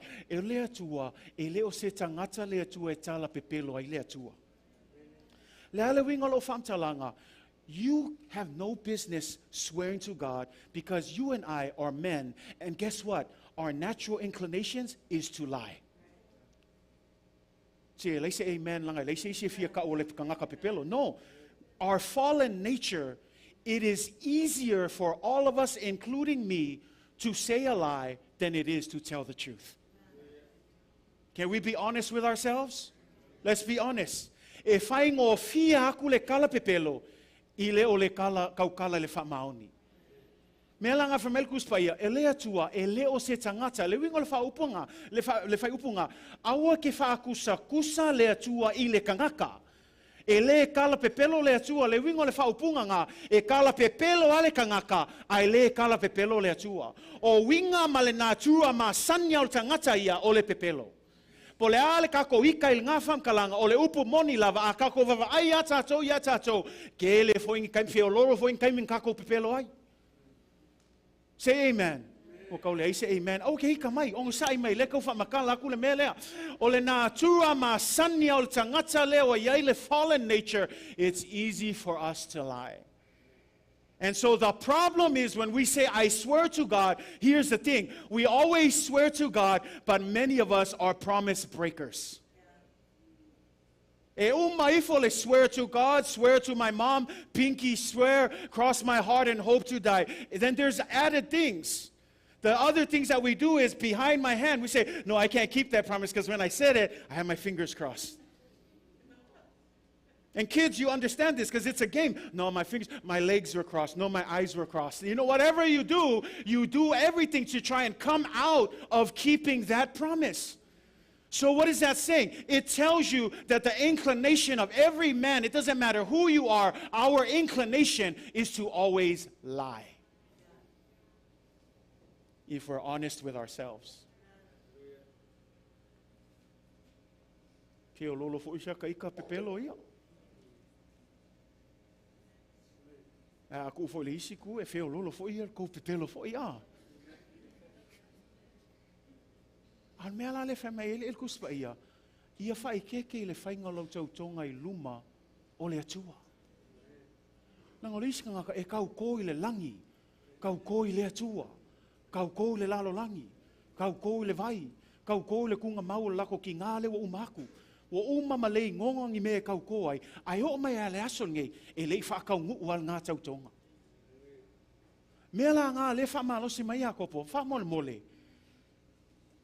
You have no business swearing to God because you and I are men. And guess what? Our natural inclinations is to lie. No. Our fallen nature, it is easier for all of us, including me, to say a lie than it is to tell the truth. Can we be honest with ourselves? Let's be honest. If I ngo fia aku le kala pepelo, ile o le kala kaukala le whamaoni. Mea langa whamelkus paia, e lea tua, e leo se tangata, le wingo le whaupunga, le whai upunga, aua ke whaakusa, kusa lea tua i le kangaka. E le kala pepelo lea tua, le wingo le whaupunga ngā, e kala pepelo ale kangaka, ai le kala pepelo lea tua. O winga ma le nā tua ma sanya o tangata ia o le pepelo. Po le ale kako ika il ngā whamkalanga, o le upu moni lava, a kako vava, ai ia tātou, ke le foingi kaimi whioloro, foingi kaimi kako pepelo ai. Say amen. O kaule ai say amen. Okay, ka mai, ongo sai mai, leko whamakala aku le mea lea. O le nā tua ma sanya o le tangata leo, iai le fallen nature, it's easy for us to lie. And so the problem is when we say, I swear to God, here's the thing. We always swear to God, but many of us are promise breakers. E umaifo le swear to God, swear to my mom, pinky swear, cross my heart and hope to die. And then there's added things. The other things that we do is behind my hand, we say, no, I can't keep that promise because when I said it, I have my fingers crossed. And kids, you understand this because it's a game. No, my legs were crossed. No, my eyes were crossed. You know, whatever you do everything to try and come out of keeping that promise. So what is that saying? It tells you that the inclination of every man, it doesn't matter who you are, our inclination is to always lie. If we're honest with ourselves. Aku foi le isi ku e feo lolo foi ia ko pepelo foi ia. Al mea la le whamai ele kuspa ia. Ia whai keke le whainga lau tau tonga I luma o le atua. Nanga le isi ngaka e kau koi le langi. Kau koi le atua. Kau koi le lalo langi. Kau koi le vai. Kau koi le kunga mau lako ki ngā le wa umaku. Wa uma malei ngongongi me kau koai, ai o mai ale ason ngai, e lei whakau ngu al ngā tautonga. Mea la ngā le whamalosi mai a kopo, whamole mole.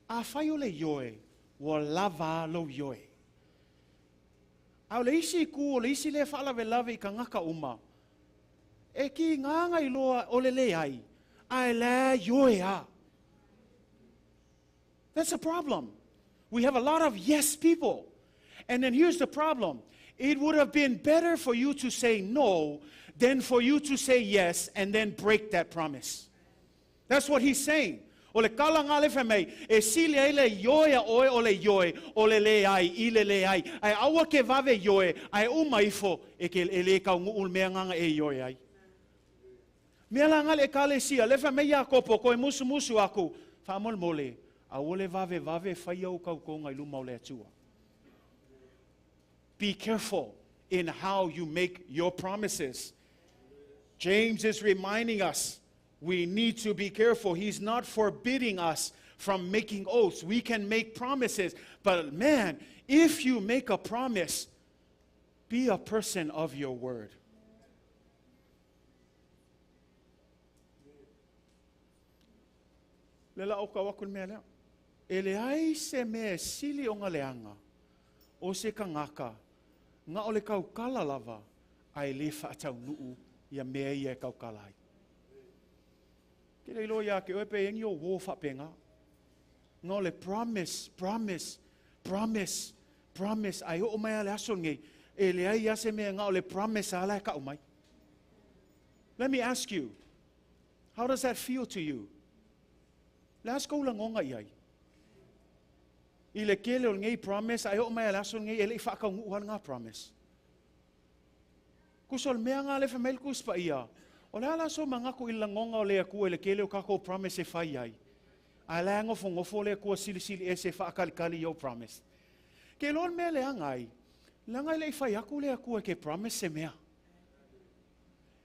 A whai o le yoe, wa lava lo yoe. Au le isi ku o le isi le whalawe lawe I ka ngaka uma. E ki nganga I loa o le le ai, ai le yoe a. That's a problem. We have a lot of yes people. And then here's the problem. It would have been better for you to say no than for you to say yes and then break that promise. That's what he's saying. O le kala ngā le whamei, e sili ai le yoe a oe o le yoe, o le le ai, I le ai. Ai awa ke vave yoe, ai umaifo e ke e le kau ngu mea nganga e yoe ai. Mea la ngā le kale sia, le whamei a kopo, ko e musu musu aku, whamol mole, a ole vave whai au kau konga I luma o le atua. Be careful in how you make your promises. James is reminding us we need to be careful. He's not forbidding us from making oaths. We can make promises. But man, if you make a promise, be a person of your word. Lela o ka wakul mea lea. E le ai se me sili o ngā leanga, o se kangaka, ngā o le kaukala lava, ai le whaatau nuu ia mea ia e kaukala ai. Ke le ilo ia ke oepe engi o wō whapenga. Ngā o le promise, ai o mai ale aso ngei, e le ai ase mea ngā o le promise ala e ka umai. Let me ask you, how does that feel to you? Le asko ula ngonga iai. I le kele o ngei promise, ai o mai ala aso ngei, e le i whakau nguuhan ngā promise. Kusol mea ngā le whamel kuspa ia. O le ala so mangako ila ngonga o le akua, e le kele o kako promise e whai ai. Ai le ngofo le akua sili e se whaakalikali yo promise. Ke lon mea le angai, le angai le i whai aku le akua ke promise se mea.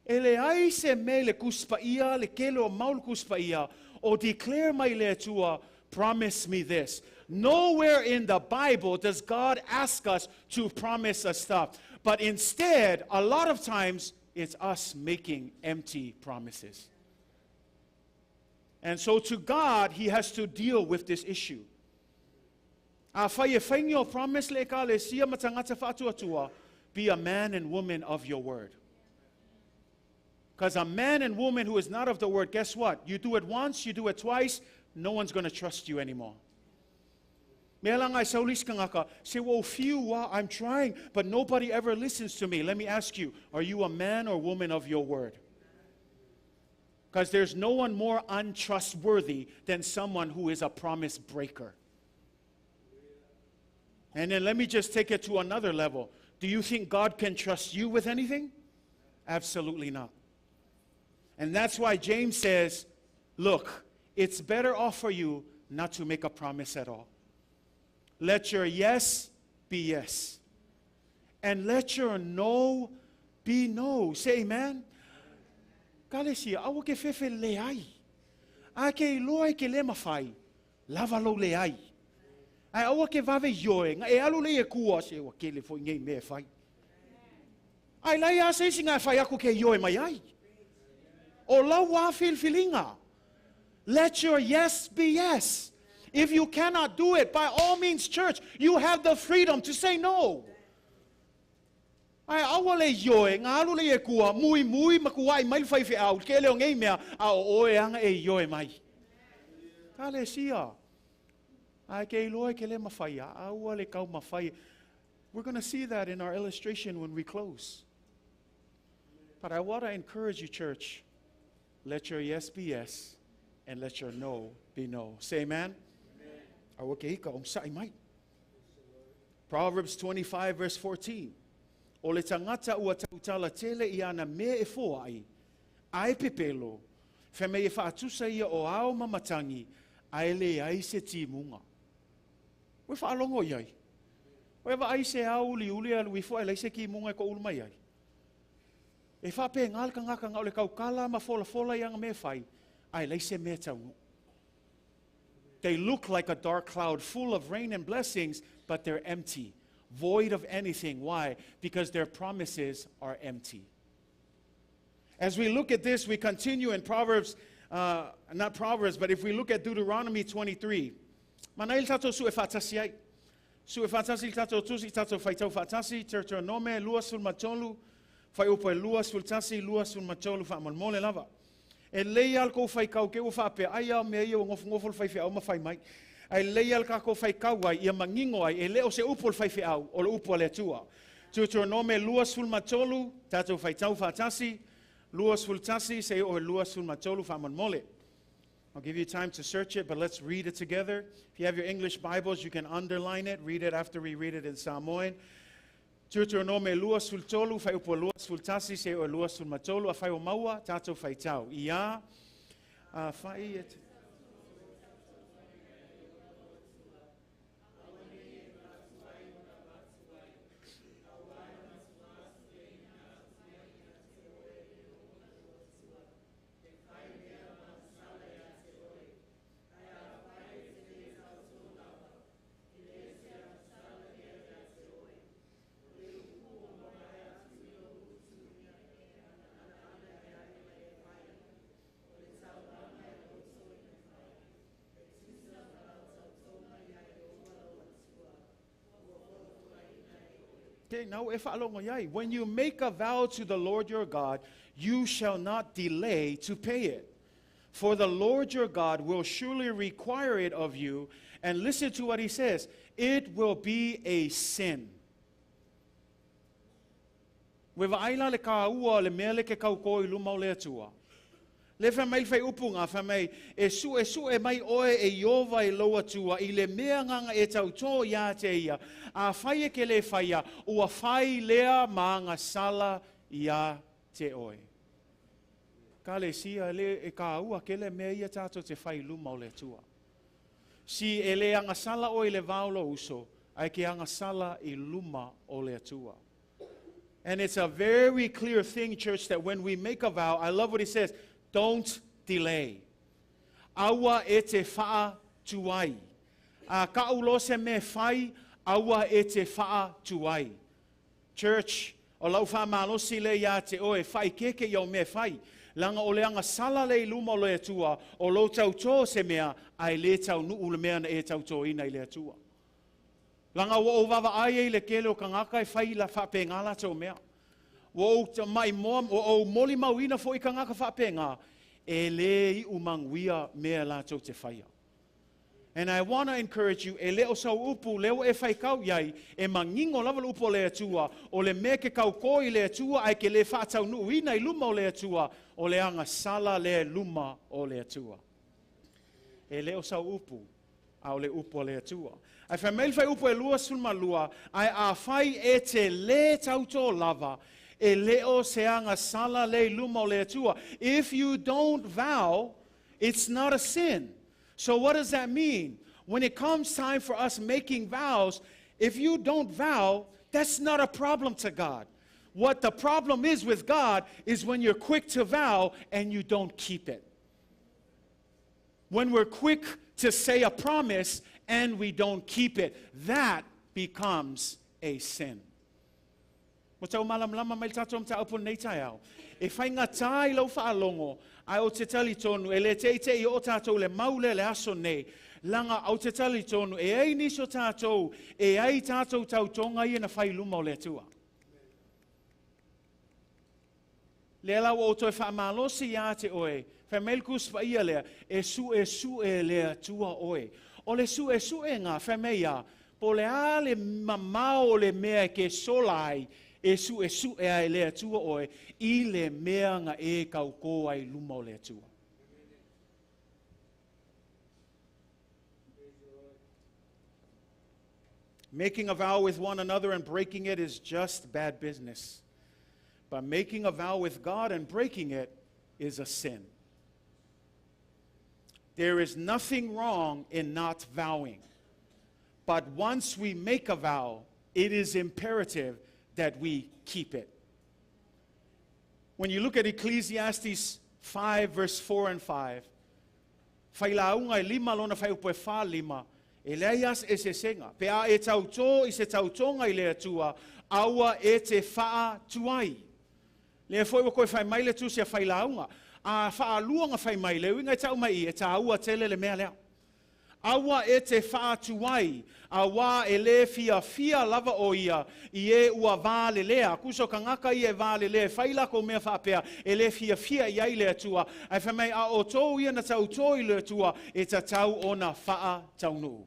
E le ai se me le kuspa ia, le kele o maul kuspa ia, o declare mai le atua, promise me this. Nowhere in the Bible does God ask us to promise us stuff. But instead, a lot of times, it's us making empty promises. And so to God, He has to deal with this issue. Promise le ka le sia matangata whātua, be a man and woman of your word. Because a man and woman who is not of the word, guess what? You do it once, you do it twice, no one's going to trust you anymore. Say, well, few, I'm trying, but nobody ever listens to me. Let me ask you, are you a man or woman of your word? Because there's no one more untrustworthy than someone who is a promise breaker. And then let me just take it to another level. Do you think God can trust you with anything? Absolutely not. And that's why James says, look, it's better off for you not to make a promise at all. Let your yes be yes. And let your no be no. Say amen. Kalesi, awo ke fefe leai. Ake loai ke le mafai. Lava lo leai. Ai awo ke vave yoe. Nga e alu le e kua se wa ke le fo ngei me fai. Ai lai a se singa fai aku ke yoe mai ai. O la wa filinga. Let your yes be yes. If you cannot do it, by all means, church, you have the freedom to say no. Ai awale yoe ngalu le kua mui makuai mai fai fe au ke le ngei mea a o e anga e yoe mai. Kale sia. Ai ke loe ke le mafai a awale kau mafai. We're going to see that in our illustration when we close. But I want to encourage you, church. Let your yes be yes, and let your no be no. Say amen. Proverbs 25 verse 14. O le tangata ua tautala tele I ana me e fō ai pepelo, fe me e whaatusa ia o ao mamatangi, ai le ai se timunga. Ue whaalongo iai. Ue wa ai se au li uli alu I fō ai leise ki munga ko ulma iai. E whape ngal ka ngaka ngau le kaukala ma fola ianga me whai, ai leise me taungu. They look like a dark cloud full of rain and blessings, but they're empty, void of anything. Why? Because their promises are empty. As we look at this, we continue in Proverbs, not Proverbs, but if we look at Deuteronomy 23. Manail tato su e fatasi ai. Su e fatasi tato tusi tato faitau fatasi, Deuteronome, lua sul matolu, fai upo e lua sul tasi, lua sul matolu fa malmole lava. E leial ko fai kau ke o whape ai au mea o ngofo fai au ma fai mai. Ai leial ka ko fai kau ai ia mangingo ai e leo se upo fai au o le upo le tua. Deuteronome lua sul matolu, tato fai tau fatasi, lua sul tasi se o lua sul matolu fa mole. I'll give you time to search it, but let's read it together. If you have your English Bibles, you can underline it, read it after we read it in Samoan. Deuteronome lua sul tolu, fai upo lua sul tasi, se o lua sul matolu, a fai o maua, tato fai tau. Ia, fai et... When you make a vow to the Lord your God, you shall not delay to pay it. For the Lord your God will surely require it of you. And listen to what he says. It will be a sin. Wewa le ka ua le mele ke kau koi luma o le atua. Le whamai whai upunga whamai e mai oe e iova e loa tua I le mea nganga e tau tō ia te ia. A whai e ke le whaia ua whai lea maanga sala ia te oe. Ka le sia le e ka ua ke le mea ia tātou te whai luma o le tua. Si e le anga sala oe le vaulo uso, ai ke anga sala I luma o le tua. And it's a very clear thing, church, that when we make a vow, I love what he says, don't delay. Aua e te wha tuai. Ka ulo se me whai, aua e te wha tuai. Church, o lau wha malosi le ia te oe, whai keke iau me whai. Langa o leanga sala le luma o le atua, o lo tau tō se mea, ai le tau nuu le mea na e tau tō ina I le atua. Langa o wawa ai le kele o kangaka e whai la whape ngala tō mea. O mai moa o moli mauina fo I kangaka whape ngā, e le I umangwia mea la tō te whaia. And I want to encourage you, e leo sau upu, leo e whai kau iai, e mangingo lava upo le atua, o le me ke kau koi le atua, ai ke le whaatau nuu ina I luma o le atua, o le anga sala le luma o le atua. E leo sau upu, au le upo le atua. Ai whamei whai upo e lua sulma lua, ai a whai e te le tauto lava, e leo se anga sala le luma o le atua. If you don't vow, it's not a sin. So what does that mean? When it comes time for us making vows, if you don't vow, that's not a problem to God. What the problem is with God is when you're quick to vow and you don't keep it. When we're quick to say a promise and we don't keep it, that becomes a sin. Mo tau malam mai tatou mta upon nei tai au. E whai ngā tai lau whaalongo, ai o te tali tonu, e le te I o tātou le maule le aso nei, langa au te tali tonu, e ei niso tātou, e ai tātou tau tonga I na whai luma o le tua. Le lau o toi whaamalosi ia te oe, whamelkus whaia lea, e su lea tua oe. O le su e ngā whameia, po le a le mamao le mea ke solai, e su e ai lea tua oe, I le mea nga e kau ko ai luma o lea tua. Making a vow with one another and breaking it is just bad business. But making a vow with God and breaking it is a sin. There is nothing wrong in not vowing. But once we make a vow, it is imperative that we keep it. When you look at Ecclesiastes 5, verse 4 and 5, whailaunga e lima lona whaiupo e wha lima, e leias e se senga, pe a e tautō I se tautonga I lea tua, aua e te wha tuai. Le foi o koe whai mai le tu se whailaunga, a wha luanga whai mai le, winga tau mai e ta aua tele le mea lea. Awa e te wha tuai, a wā e le fia lava o ia, I e ua vā le lea, kuso ka ngaka I e vā le lea, whaila ko mea whapea, e le fia iai lea tua, ai whamei a o tō ia na tau tōi lea tua, e ta tau o na wha taunu.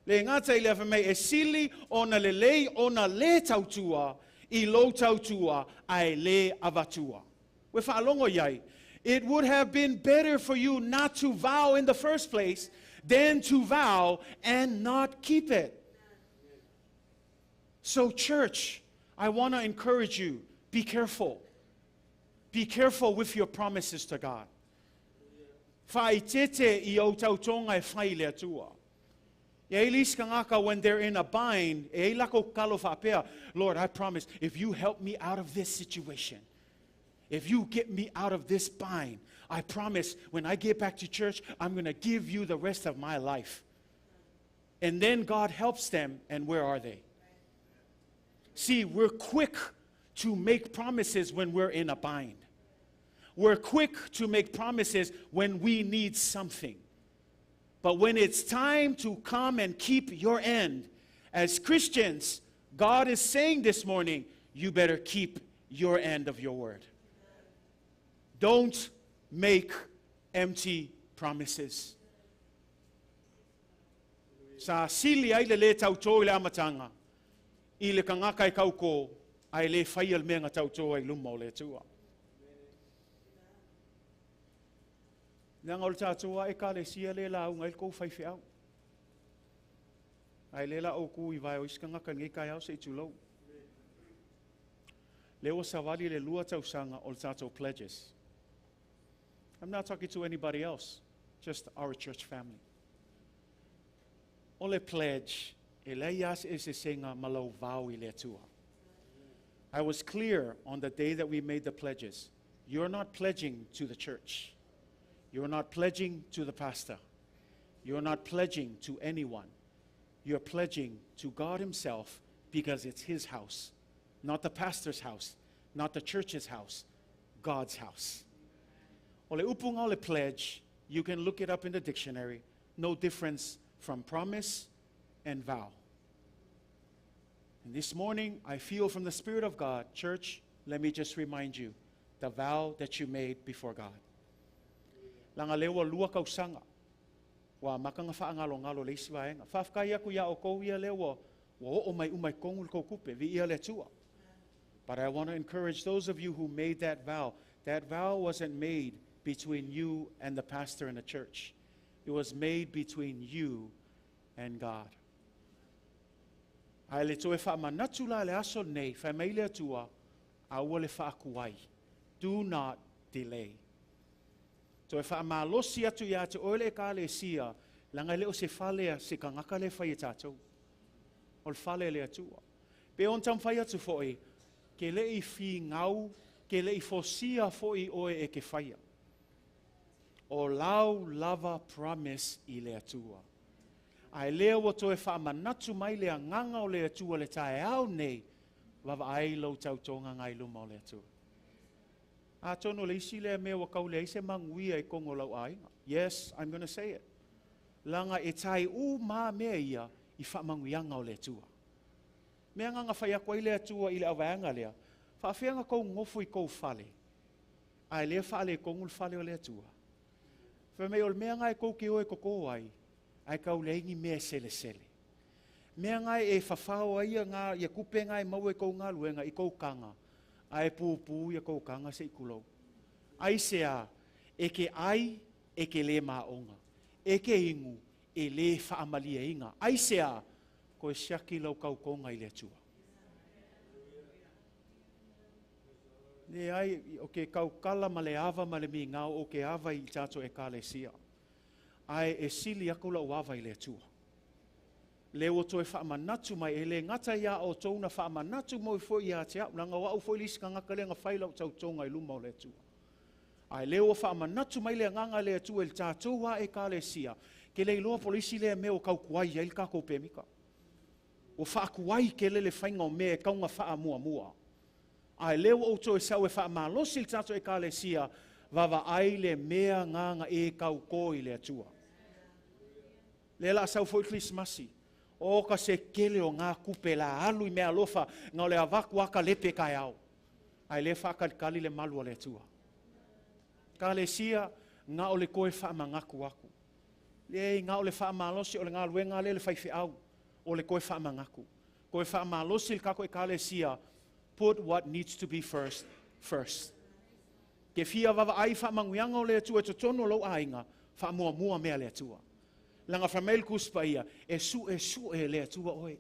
Le ngata I le whamei e sili o na le lei o na le tau tua, I lo tau tua, ai le avatua. We whaalongo iai. It would have been better for you not to vow in the first place than to vow and not keep it. So church, I want to encourage you, be careful. Be careful with your promises to God. Whai tete I o tautonga e whai lea tua. E eilis ka ngaka when they're in a bind, e lako kalo whapea, Lord, I promise, if you help me out of this situation, if you get me out of this bind, I promise when I get back to church, I'm going to give you the rest of my life. And then God helps them, and where are they? See, we're quick to make promises when we're in a bind. We're quick to make promises when we need something. But when it's time to come and keep your end, as Christians, God is saying this morning, you better keep your end of your word. Don't make empty promises. Sa sili ai le tautou le amatanga, i le kangaka I kauko, ai le whaial mea ngā tautou ai luma o le tua. Nanga o le tātua e ka le sia le la unga il kou whaiwhi au. Ai le la o ku I vai o iska ngaka ngai kai au se I tulou. Le o savali le lua tausanga o le tātou pledges. I'm not talking to anybody else, just our church family. O le pledge, e le ias e se senga malau vau I le tua. I was clear on the day that we made the pledges. You're not pledging to the church. You're not pledging to the pastor. You're not pledging to anyone. You're pledging to God Himself because it's His house, not the pastor's house, not the church's house, God's house. O le upunga o le pledge, you can look it up in the dictionary. No difference from promise and vow. And this morning, I feel from the Spirit of God, church, let me just remind you, the vow that you made before God. Langa lewa lua kausanga, wa makanga whaangalo-ngalo le isi waenga. Whafkai aku ia o kou ia lewa, wa o mai umai kongul kou kupe, vi ia le tua. But I want to encourage those of you who made that vow. That vow wasn't made between you and the pastor in the church. It was made between you and God. Ai le toe whaamanatu la le aso nei, whai mai le atua, a ua le whaakuai. Do not delay. Toe whaamalosi atu ia te oile ka le sia, langa leo se whalea se kangaka le whai e tātou. O le whale le atua. Pe on tam whai atu foi, ke le I whi ngau, ke le I fosia foi oe e ke whaia. O lau lava promise I le atua. Ai lea wa toe whaamanatu mai le nganga o le atua le tae au nei, wawa ai lau tautonga ngai luma o le atua. A tono le isi lea mea wa kau le ise manguia I kongo lau ainga. Yes, I'm going to say it. Langa e tai u maa mea ia I whaamanguianga o le atua. Mea nganga whai akwa I le atua I le awaanga lea, whaafeanga kou ngofu I kou whale. Ai lea whaale kongul whale o le atua. Whamei o le mea ngai kou ke oe koko ai, ai kau le ingi mea sele sele. Mea ngai e whawhao ai ngā, ia kupe ngai mau e kou ngā luenga I kou kanga, ai pūpū ia kou kanga se I kulou. Ai sea, e ke ai, e ke le maonga, e ke ingu, e le whaamalia inga. Ai sea, ko e siaki lau kau konga I le atua. Ne ai, o ke kau kala ma le awa ma le mi ngau o ke awa I tato e ka le sia. Ai e sili ako lau awa I le atua. Le o toe whaamanatu mai e le ngata ia o touna whaamanatu mo I fo ia te au. Langa wau fo ilisi ka ngaka le nga whailau tau tonga I luma o le atua. Ai le o whaamanatu mai le nganga le atua il tato wa e ka le sia. Ke le iloa polisi le me o kau kuai ia il kako pemika. O whaakuai ke le whainga o me e kaunga wha mua mua. Ai leo o to e sau e wha malosi il tato e ka le sia, wawa ai le mea nganga e kau ko I le atua. Le la sau foi Christmasi, o ka se kele o ngā kupe la alu I mea lofa, ngā le avaku aka lepe kai au. Ai le whakalikali le malu o le atua. Ka le sia, ngā o le koe wha mangaku aku. Le ngā o le wha malosi o le ngā luenga le whaifi au, o le koe wha mangaku. Koe wha malosi il kako e ka le sia, put what needs to be first, first. Ke fia wawa ai wha manguianga o le atua e totono lau ainga, wha mua mua mea le atua. Langa whamail kuspa ia, e su e le atua oe.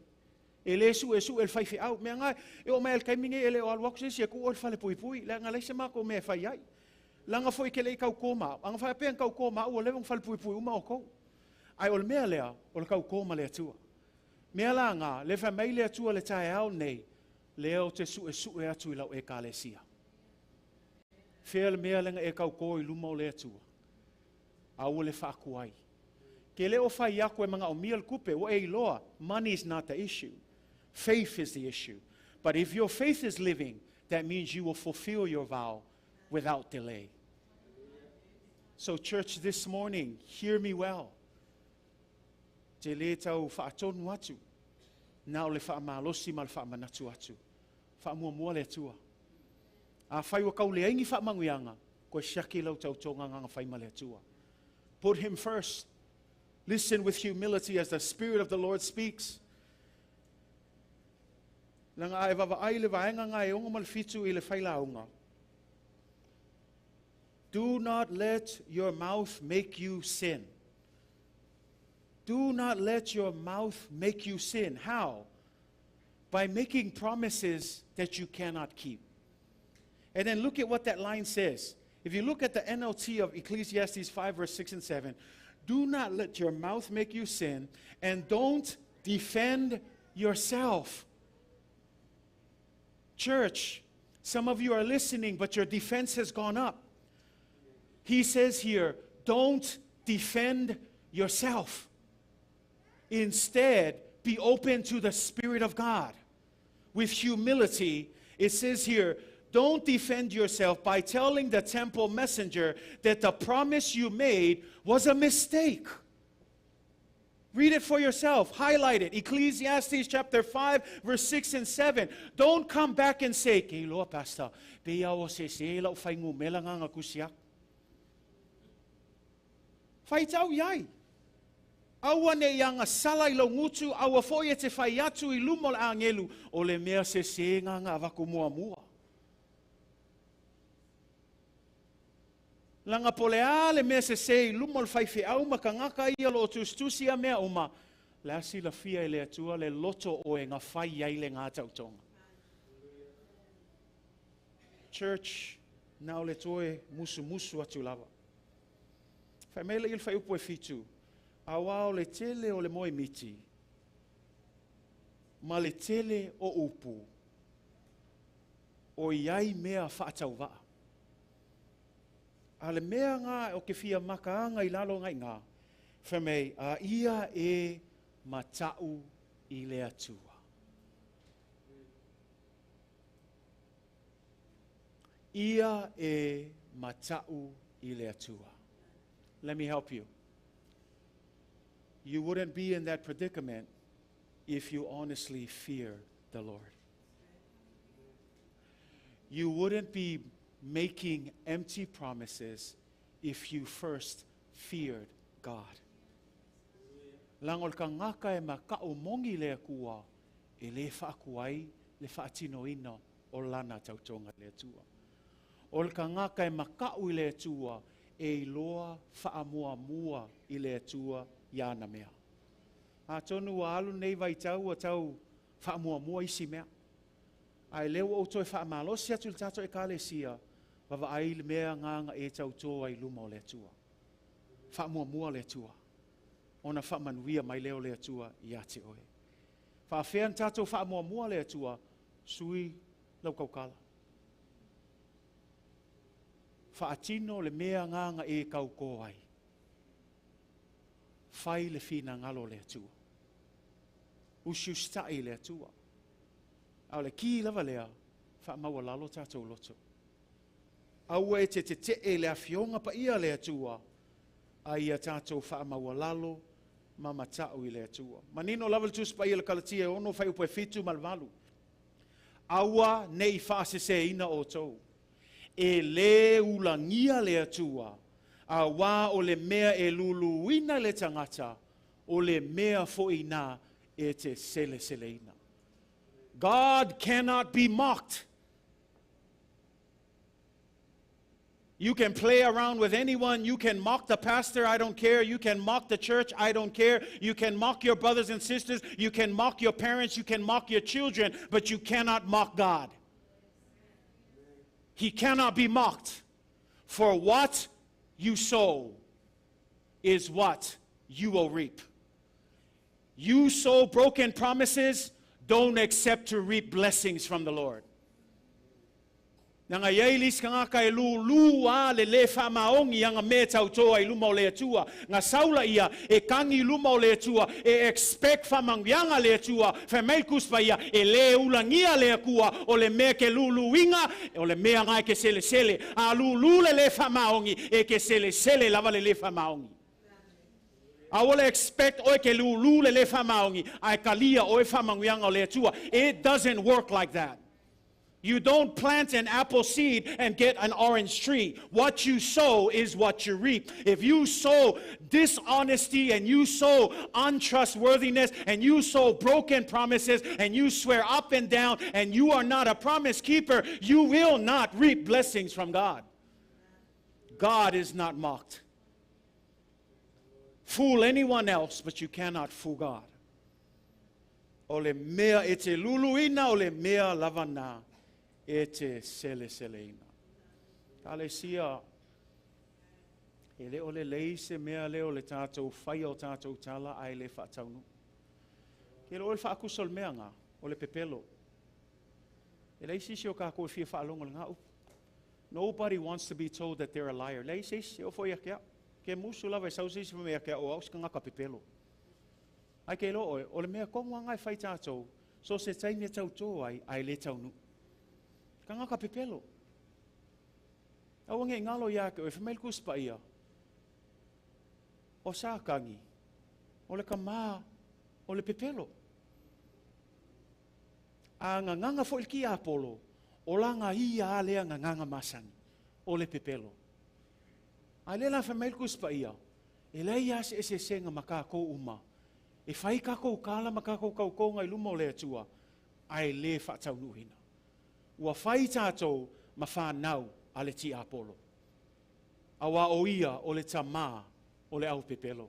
E le su e le whaifi au. Mea ngai, e o mea el kaiminge e le o alwaku se ku o le whale pui pui. Langa leise mako mea whai ai. Langa foi ke le kau kōma. Anga whai apean kau kōma ua lewang whale pui pui uma o kou. Ai o le mea lea, o le kau kōma le atua. Mea la ngā, le whamail le atua le tae au nei, leo te su e atu I lau e ka le sia. Whea le mea lenga e kau kō I luma o le atua. Au le whaakuai. Ke leo whai ako e mga o mia kupe, o e loa, money is not the issue. Faith is the issue. But if your faith is living, that means you will fulfill your vow without delay. So church, this morning, hear me well. Te le tau whaatonu atu. na o le whaamalosi ma le whaamanatu atu. Whaamua le atua. A whai wa kau le aingi whaamanguianga, koe siaki lau tautonga nganga whai ma le atua. Put him first. Listen with humility as the Spirit of the Lord speaks. Langa ai vava ai le vaenga ngai onga mal fitu I le whailaunga. Do not let your mouth make you sin. Do not let your mouth make you sin. How? By making promises that you cannot keep. And then look at what that line says. If you look at the NLT of Ecclesiastes 5 verse 6 and 7, do not let your mouth make you sin, and don't defend yourself. Church, some of you are listening, but your defense has gone up. He says here, don't defend yourself. Instead, be open to the Spirit of God. With humility, it says here, don't defend yourself by telling the temple messenger that the promise you made was a mistake. Read it for yourself. Highlight it. Ecclesiastes chapter 5, verse 6 and 7. Don't come back and say, "Kei loa, Pastor, pia o se lau whai ngumela nga kusiak." Whai tau iai. Aua ne ianga salai lo ngutu, aua foie te whai atu I lumol angelu, o le mea se nga avaku mua mua. Langa polea le mea se lumol whai whi au makangaka ia lo tustusia mea uma, le asi la fia le atua le loto o e ngā whai iai le ngā tautonga. Church, nao le toe musu atu lava. Whai mele il whai upo e fitu, awa o le tele o le moe miti, ma le tele o upu, o iai mea whaatau waa. A le mea ngā o ke fia makaanga I lalo ngai ngā, whamei a ia e matau I le atua. Ia e matau I le atua. Let me help you. You wouldn't be in that predicament if you honestly fear the Lord. You wouldn't be making empty promises if you first feared God. Langol ka ngaka e makao mongi le kua e le whaakuai le whaatino ina o lana tautonga le tua. Ol ka ngaka e makao I le tua e loa whaamua mua I le tua iana mea. A tonu a alu nei vai tau a tau whaamua mua isi mea. Ai leo o toi whaamalosi atu le tato e kālesia, wawa ai le mea nganga e tau toa I luma o le atua. Whaamua mua le atua. Ona whaamanuia mai leo le atua I ate oe. Whaafean tato whaamua mua le atua, sui lau kaukala. Whaatino le mea nganga e kauko ai. Whai le whina ngalo le atua. Usiu stai le atua. Au le ki lava lea, whaamaua lalo tātou loto. Au e te e le awhionga pa ia le atua, a ia tātou whaamaua lalo, mamatau I le atua. Manino lava le tus pa ia le kalatia, ono whai upo e fitu malvalu. Aua nei whaase se ina o tau. E le ulangia le atua, a wā o le mea e luluina le tangata, o le mea foina e te seleina. God cannot be mocked. You can play around with anyone. You can mock the pastor. I don't care. You can mock the church. I don't care. You can mock your brothers and sisters. You can mock your parents. You can mock your children. But you cannot mock God. He cannot be mocked. For what you sow is what you will reap. You sow broken promises, don't accept to reap blessings from the Lord. Nanga yailis kanga kai lu a le whamaongi anga me tautoa I luma o le atua. Nga saula ia e kangi luma o le atua e expect whamangianga le atua whamei kuspa ia e le ulangia le akua o le me ke luluinga o le mea ngai ke sele a le whamaongi e ke sele lava le whamaongi. I will expect oe ke lulu le whamaongi, ai kalia oe whamangianga le tua. It doesn't work like that. You don't plant an apple seed and get an orange tree. What you sow is what you reap. If you sow dishonesty and you sow untrustworthiness and you sow broken promises and you swear up and down and you are not a promise keeper, you will not reap blessings from God. God is not mocked. Fool anyone else, but you cannot fool God. Ole mea e te luluina, ole mea lavana e te sele seleina. Kalesia, ele ole leise mea leo le tātou whai o tātou tala ai le whataunu. Ke le ole whaakusol mea ngā, ole pepelo. E leisi si o kako e fia whaalongo le ngā. Nobody wants to be told that they're a liar. Leisi si o fo ia kia. Ke musu lava e sausi si mea kia o aus ka ngaka pepelo. Ai ke lo oe, o le mea konga ngai whai tātou, so se taimia tau tō ai le taunu. Ka ngaka pepelo. Au nge ngalo ia ke oe whamail kuspa ia. O sākangi, o le kamā, o le pepelo. A nganga fo ilki apolo, o langa ia alea nganga masangi, o le pepelo. Ai le la whamail kuspa ia, e le ia se senga makako uma. E whai kako kala makako kau ngai luma o le atua, ai le whatau nuhina. Ua whai tātou ma whanau a le ti apolo. Awa o ia o le tamā o le au pepelo.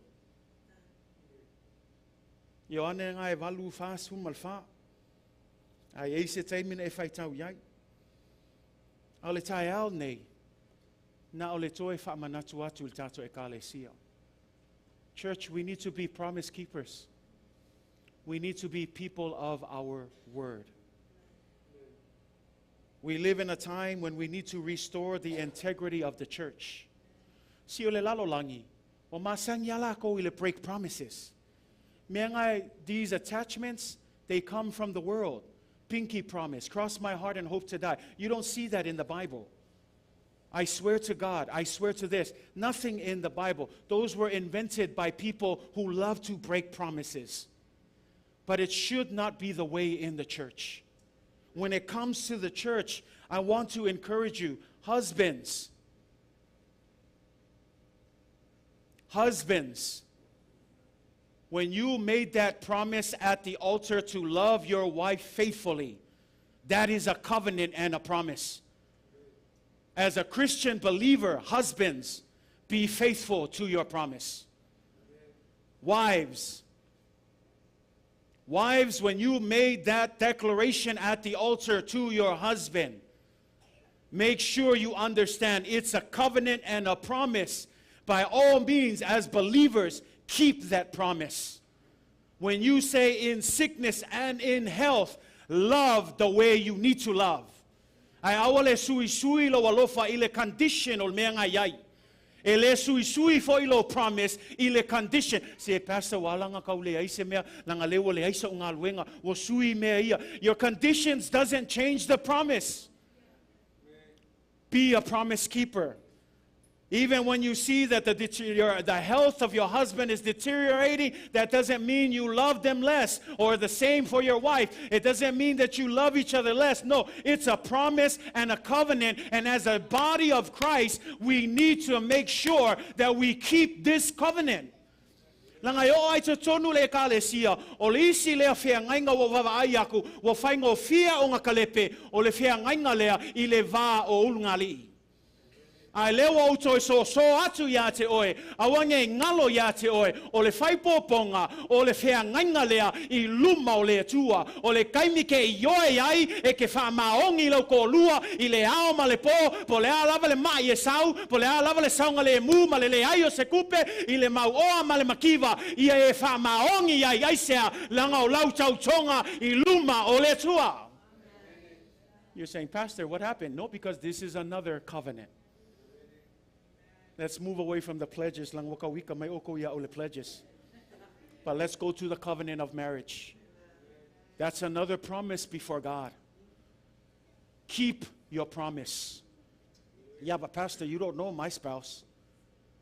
Io ane ngai walu whāsu malwha. Ai eise taimina e whai tau iai. A le tai au nei, na o le toe whamanatu atu le tātou e kālesia. Church, we need to be promise keepers. We need to be people of our word. We live in a time when we need to restore the integrity of the church. Si o le lalolangi, o masang yala ko ile break promises. Mea ngai, these attachments, they come from the world. Pinky promise, cross my heart and hope to die. You don't see that in the Bible. I swear to God, I swear to this. Nothing in the Bible. Those were invented by people who love to break promises. But it should not be the way in the church. When it comes to the church, I want to encourage you, husbands, when you made that promise at the altar to love your wife faithfully, that is a covenant and a promise. As a Christian believer, husbands, be faithful to your promise. Wives, when you made that declaration at the altar to your husband, make sure you understand it's a covenant and a promise. By all means, as believers, keep that promise. When you say in sickness and in health, love the way you need to love. Ai awale sui lo walofa ile condition ol mea ngai ai. Ele sui fo ilo promise ile condition. Se pastor walanga kaule ai se mea langa lewo le ai sa unga luenga wo sui mea ia. Your conditions doesn't change the promise. Be a promise keeper. Even when you see that the health of your husband is deteriorating, that doesn't mean you love them less. Or the same for your wife. It doesn't mean that you love each other less. No, it's a promise and a covenant. And as a body of Christ, we need to make sure that we keep this covenant. Langa yo ai te tonu le kalesia, o le isi lea whea ngainga wa wawa ai aku, wa whaingo fia o ngā kalepe, o le whea ngainga lea i le vā o ulungali. Ai lewa o toi so atu ia te oe, awange ngalo ia te oe, o le whaipoponga, o le whea ngainga lea i luma o le tua, o le kaimike i oe ai, e ke wha maongi lau ko lua, i le ao ma le po le a lava le mai e sau, po le a lava le saunga le mu, ma le ai o se kupe, i le mau oa ma le makiva, i e wha maongi ai aisea, langa o lau tau tonga, i luma o le tua. You're saying, Pastor, what happened? No, because this is another covenant. Let's move away from the pledges. Lang waka wika may oko ya ole pledges. But let's go to the covenant of marriage. That's another promise before God. Keep your promise. Yeah, but Pastor, you don't know my spouse.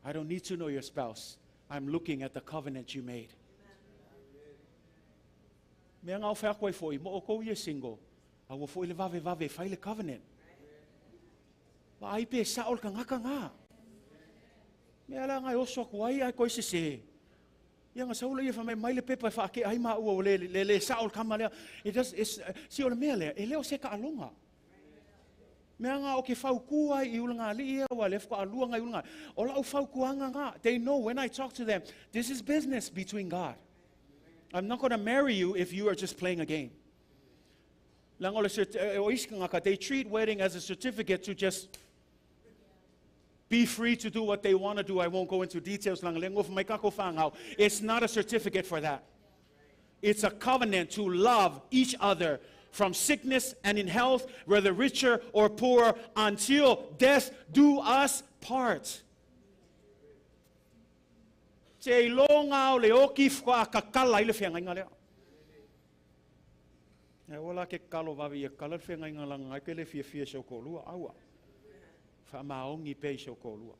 I don't need to know your spouse. I'm looking at the covenant you made. Mea ngau whea koe foi, mo o kou ia single, a wo foi le vave whai le covenant. Wa ai pe saol ka ngaka ngā. Mea la ngai oso kuai ai koe se. Ia ngā saula ia whamai mai le pepa whaake ai maa ua o le saol kama lea. Si o le mea lea, e leo se ka alonga. Mea ngā o ke whaukua I ulanga li ia wa lefko alua ngai ulanga. O lau whaukuanga ngā. They know when I talk to them, this is business between God. I'm not going to marry you if you are just playing a game. They treat wedding as a certificate to just be free to do what they want to do. I won't go into details. It's not a certificate for that. It's a covenant to love each other from sickness and in health, whether richer or poorer, until death do us part. Te longa o le oki wha kakala I le whenga inga lea. E wala ke kalo wawi e kala le whenga inga langa ai ke le fia shau kolua aua. Wha maongi pei shau kolua.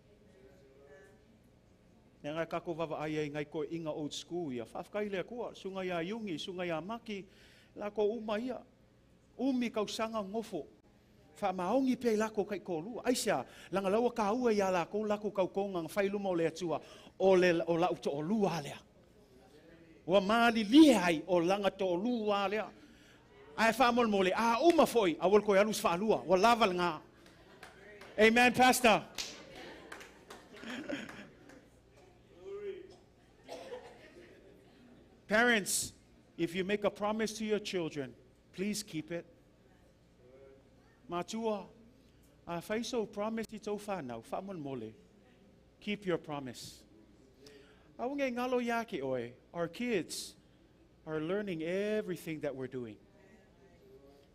E ngai kako wawa ai ngai ko inga old school ia. Whafkai lea kua, sunga ia yungi, sunga ia maki, la ko uma ia. Umi kau sanga ngofo. Wha maongi pei lako kai kolua. Aisia, langa laua ka ua ia lako kau konga whai luma o le atua. O lau to o lua lea. Wa maali lihai o langa to o lua lea. Ai whamol mole, uma foi, a wal koe alus whaalua, wa laval ngā. Amen, Pastor. Parents, if you make a promise to your children, please keep it. Matua, a whaiso promise I tau whanau, whamol mole. Keep your promise. Aunge ngalo yake oe, our kids are learning everything that we're doing.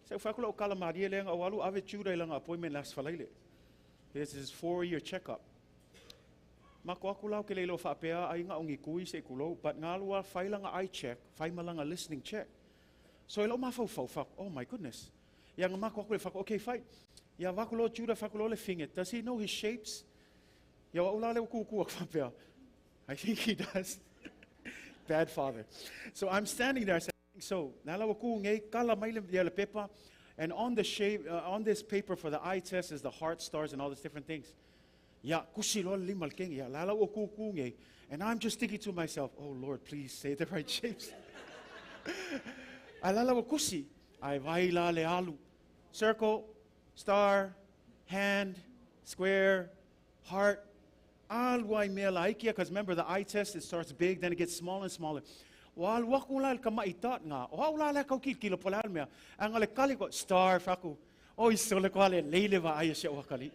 So whakula o kalamaria lenga o alu ave tūrei langa appointment last whalaile. This is 4-year checkup. Mako aku lau ke leilo whapea ai ngā ongi kui se kulo, but ngā lua whai langa eye check, whai malanga listening check. So ilo mawhau, oh my goodness. Ia ngā mako aku le whako, okay, whai. Ia wakulo tūra whakulo le finger, does he know his shapes? Ia wa ula leo kukuak whapea. I think he does. Bad father. So I'm standing there saying, so, and on the shape, on this paper for the eye test is the heart, stars, and all these different things. And I'm just thinking to myself, oh Lord, please say the right shapes. Circle, star, hand, square, heart. Because remember the eye test, it starts big, then it gets smaller and smaller. Wal wakulal ka maitat nga. O wala ka kilo polal mea. Ang ale kali ko star faku. O isole ko ale leile va ay siya wakali.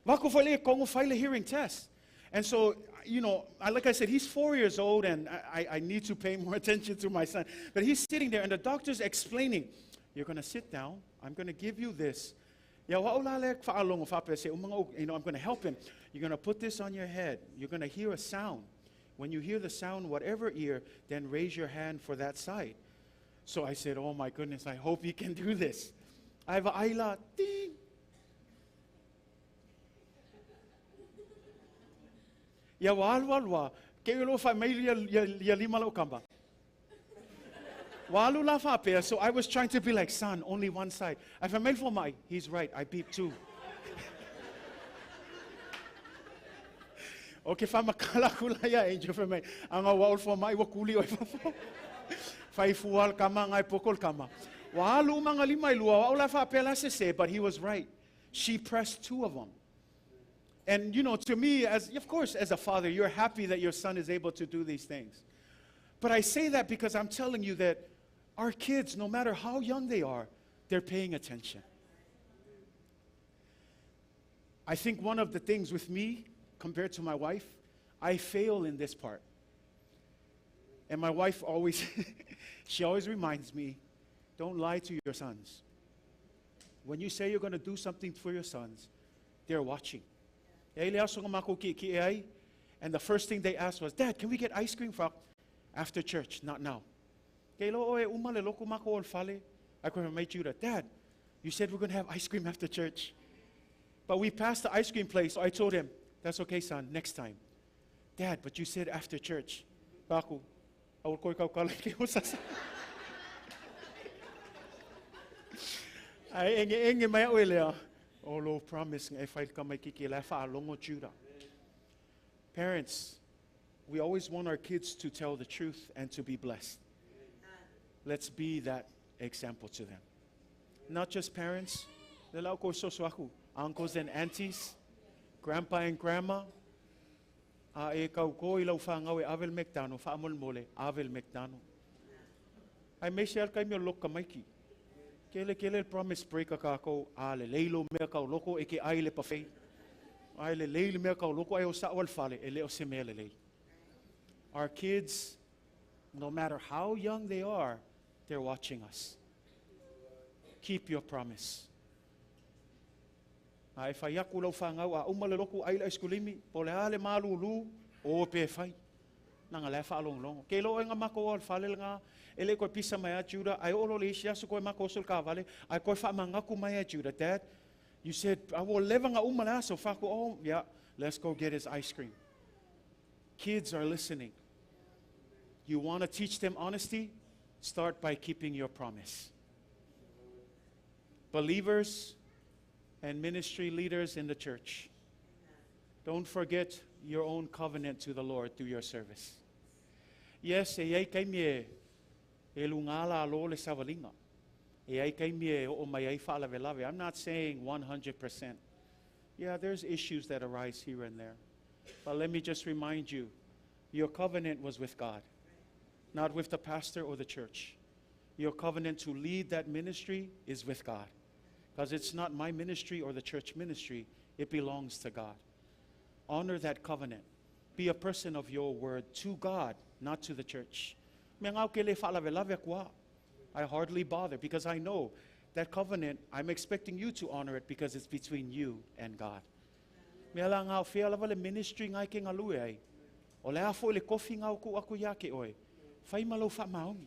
Waku fale ko ngo file hearing test. And so, you know, like I said, he's 4 years old and I need to pay more attention to my son. But he's sitting there and the doctor's explaining, you're going to sit down, I'm going to give you this. Ya wa ulale faalong fa pe se you know, I'm going to help him. You're going to put this on your head. You're going to hear a sound. When you hear the sound, whatever ear, then raise your hand for that side. So I said, oh my goodness, I hope you can do this. I have a aila, ding. Ya walwa, keulo fa mai ya lima lo kamba. Walu la fa pe, so I was trying to be like, son, only one side. I fa mail for my, he's right, I beep too. Okay, fa makala kula ya angel for me. Anga wall for my wakuli o fa. Fai fual kama ngai pokol kama. Walu mga limay lua, wala fa pe la se, but he was right. She pressed 2 of them. And you know, to me, of course, as a father, you're happy that your son is able to do these things. But I say that because I'm telling you that our kids, no matter how young they are, they're paying attention. I think one of the things with me, compared to my wife, I fail in this part. And my wife always, she always reminds me, don't lie to your sons. When you say you're going to do something for your sons, they're watching. And the first thing they asked was, Dad, can we get ice cream after church? Not now. I could have you that. Dad, you said we're going to have ice cream after church. But we passed the ice cream place, so I told him, that's okay, son, next time. Dad, but you said after church. Paku, awal ko ikaw kalaki mo sa ay enge mai o lea. Oh Lord, promise nga e ka mai kiki la fa longo Judah. Parents, we always want our kids to tell the truth and to be blessed. Let's be that example to them. Not just parents, uncles and aunties, grandpa and grandma. E kau ko ilau whangau e Avel McDonald, whaamol mole, Avel McDonald. Ai me se alkai mea loka maiki. Kele promise breaker ka ko, ale leilo mea kau loko e ke aile pawhei. Aile leilo mea kau loko e o sa'wal fale, e leo se mea lelei. Our kids, no matter how young they are, they're watching us. Keep your promise. Ai whai aku lau whangau a umale loko aila eskulimi, po le hale malulu o pe whai. Nanga le whaalong longo. Ke lo e ngā mako al whale ngā, ele koe pisa mai a Judah, ai olo le isi asu koe mako sul ka vale, ai koe whaamangaku mai a Judah. Dad, you said, I will lewa ngā umale aso, whako, oh, yeah, let's go get his ice cream. Kids are listening. You want to teach them honesty? Start by keeping your promise. Believers and ministry leaders in the church, don't forget your own covenant to the Lord through your service. Yes, e ai kai me e lungala lo le savalinga. E ai kai me o mai ai fa lave lave. I'm not saying 100%. Yeah, there's issues that arise here and there. But let me just remind you, your covenant was with God, not with the pastor or the church. Your covenant to lead that ministry is with God. Because it's not my ministry or the church ministry, it belongs to God. Honor that covenant. Be a person of your word to God, not to the church. I hardly bother because I know that covenant, I'm expecting you to honor it because it's between you and God. Ministry ngai ke ngalue ai. O le afo le kofi ngau ku aku yake oi. Fai malo fa maungi.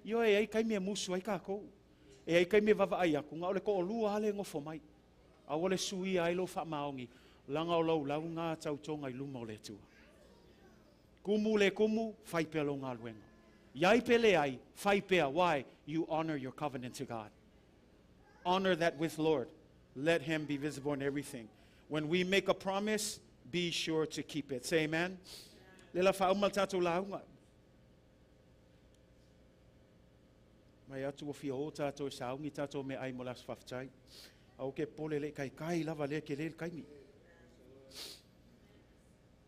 Yo e ai kai me musu ai ka ko. E ai kai me vava ai aku ngau le ko lua ale ngofo mai. A ole sui ai lo fa maungi. Langa o lau lau ngā tau tonga I luma o le tua. Kumu le kumu, fai pea lo ngā luenga. Iai pele ai, fai pea. Why? You honor your covenant to God. Honor that with Lord. Let Him be visible in everything. When we make a promise, be sure to keep it. Say amen. Lela whaumal tātou launga. Mai atu o fia o tātou saungi tātou me ai molas whaftai. Au ke pole le kai lava le ke le kaimi.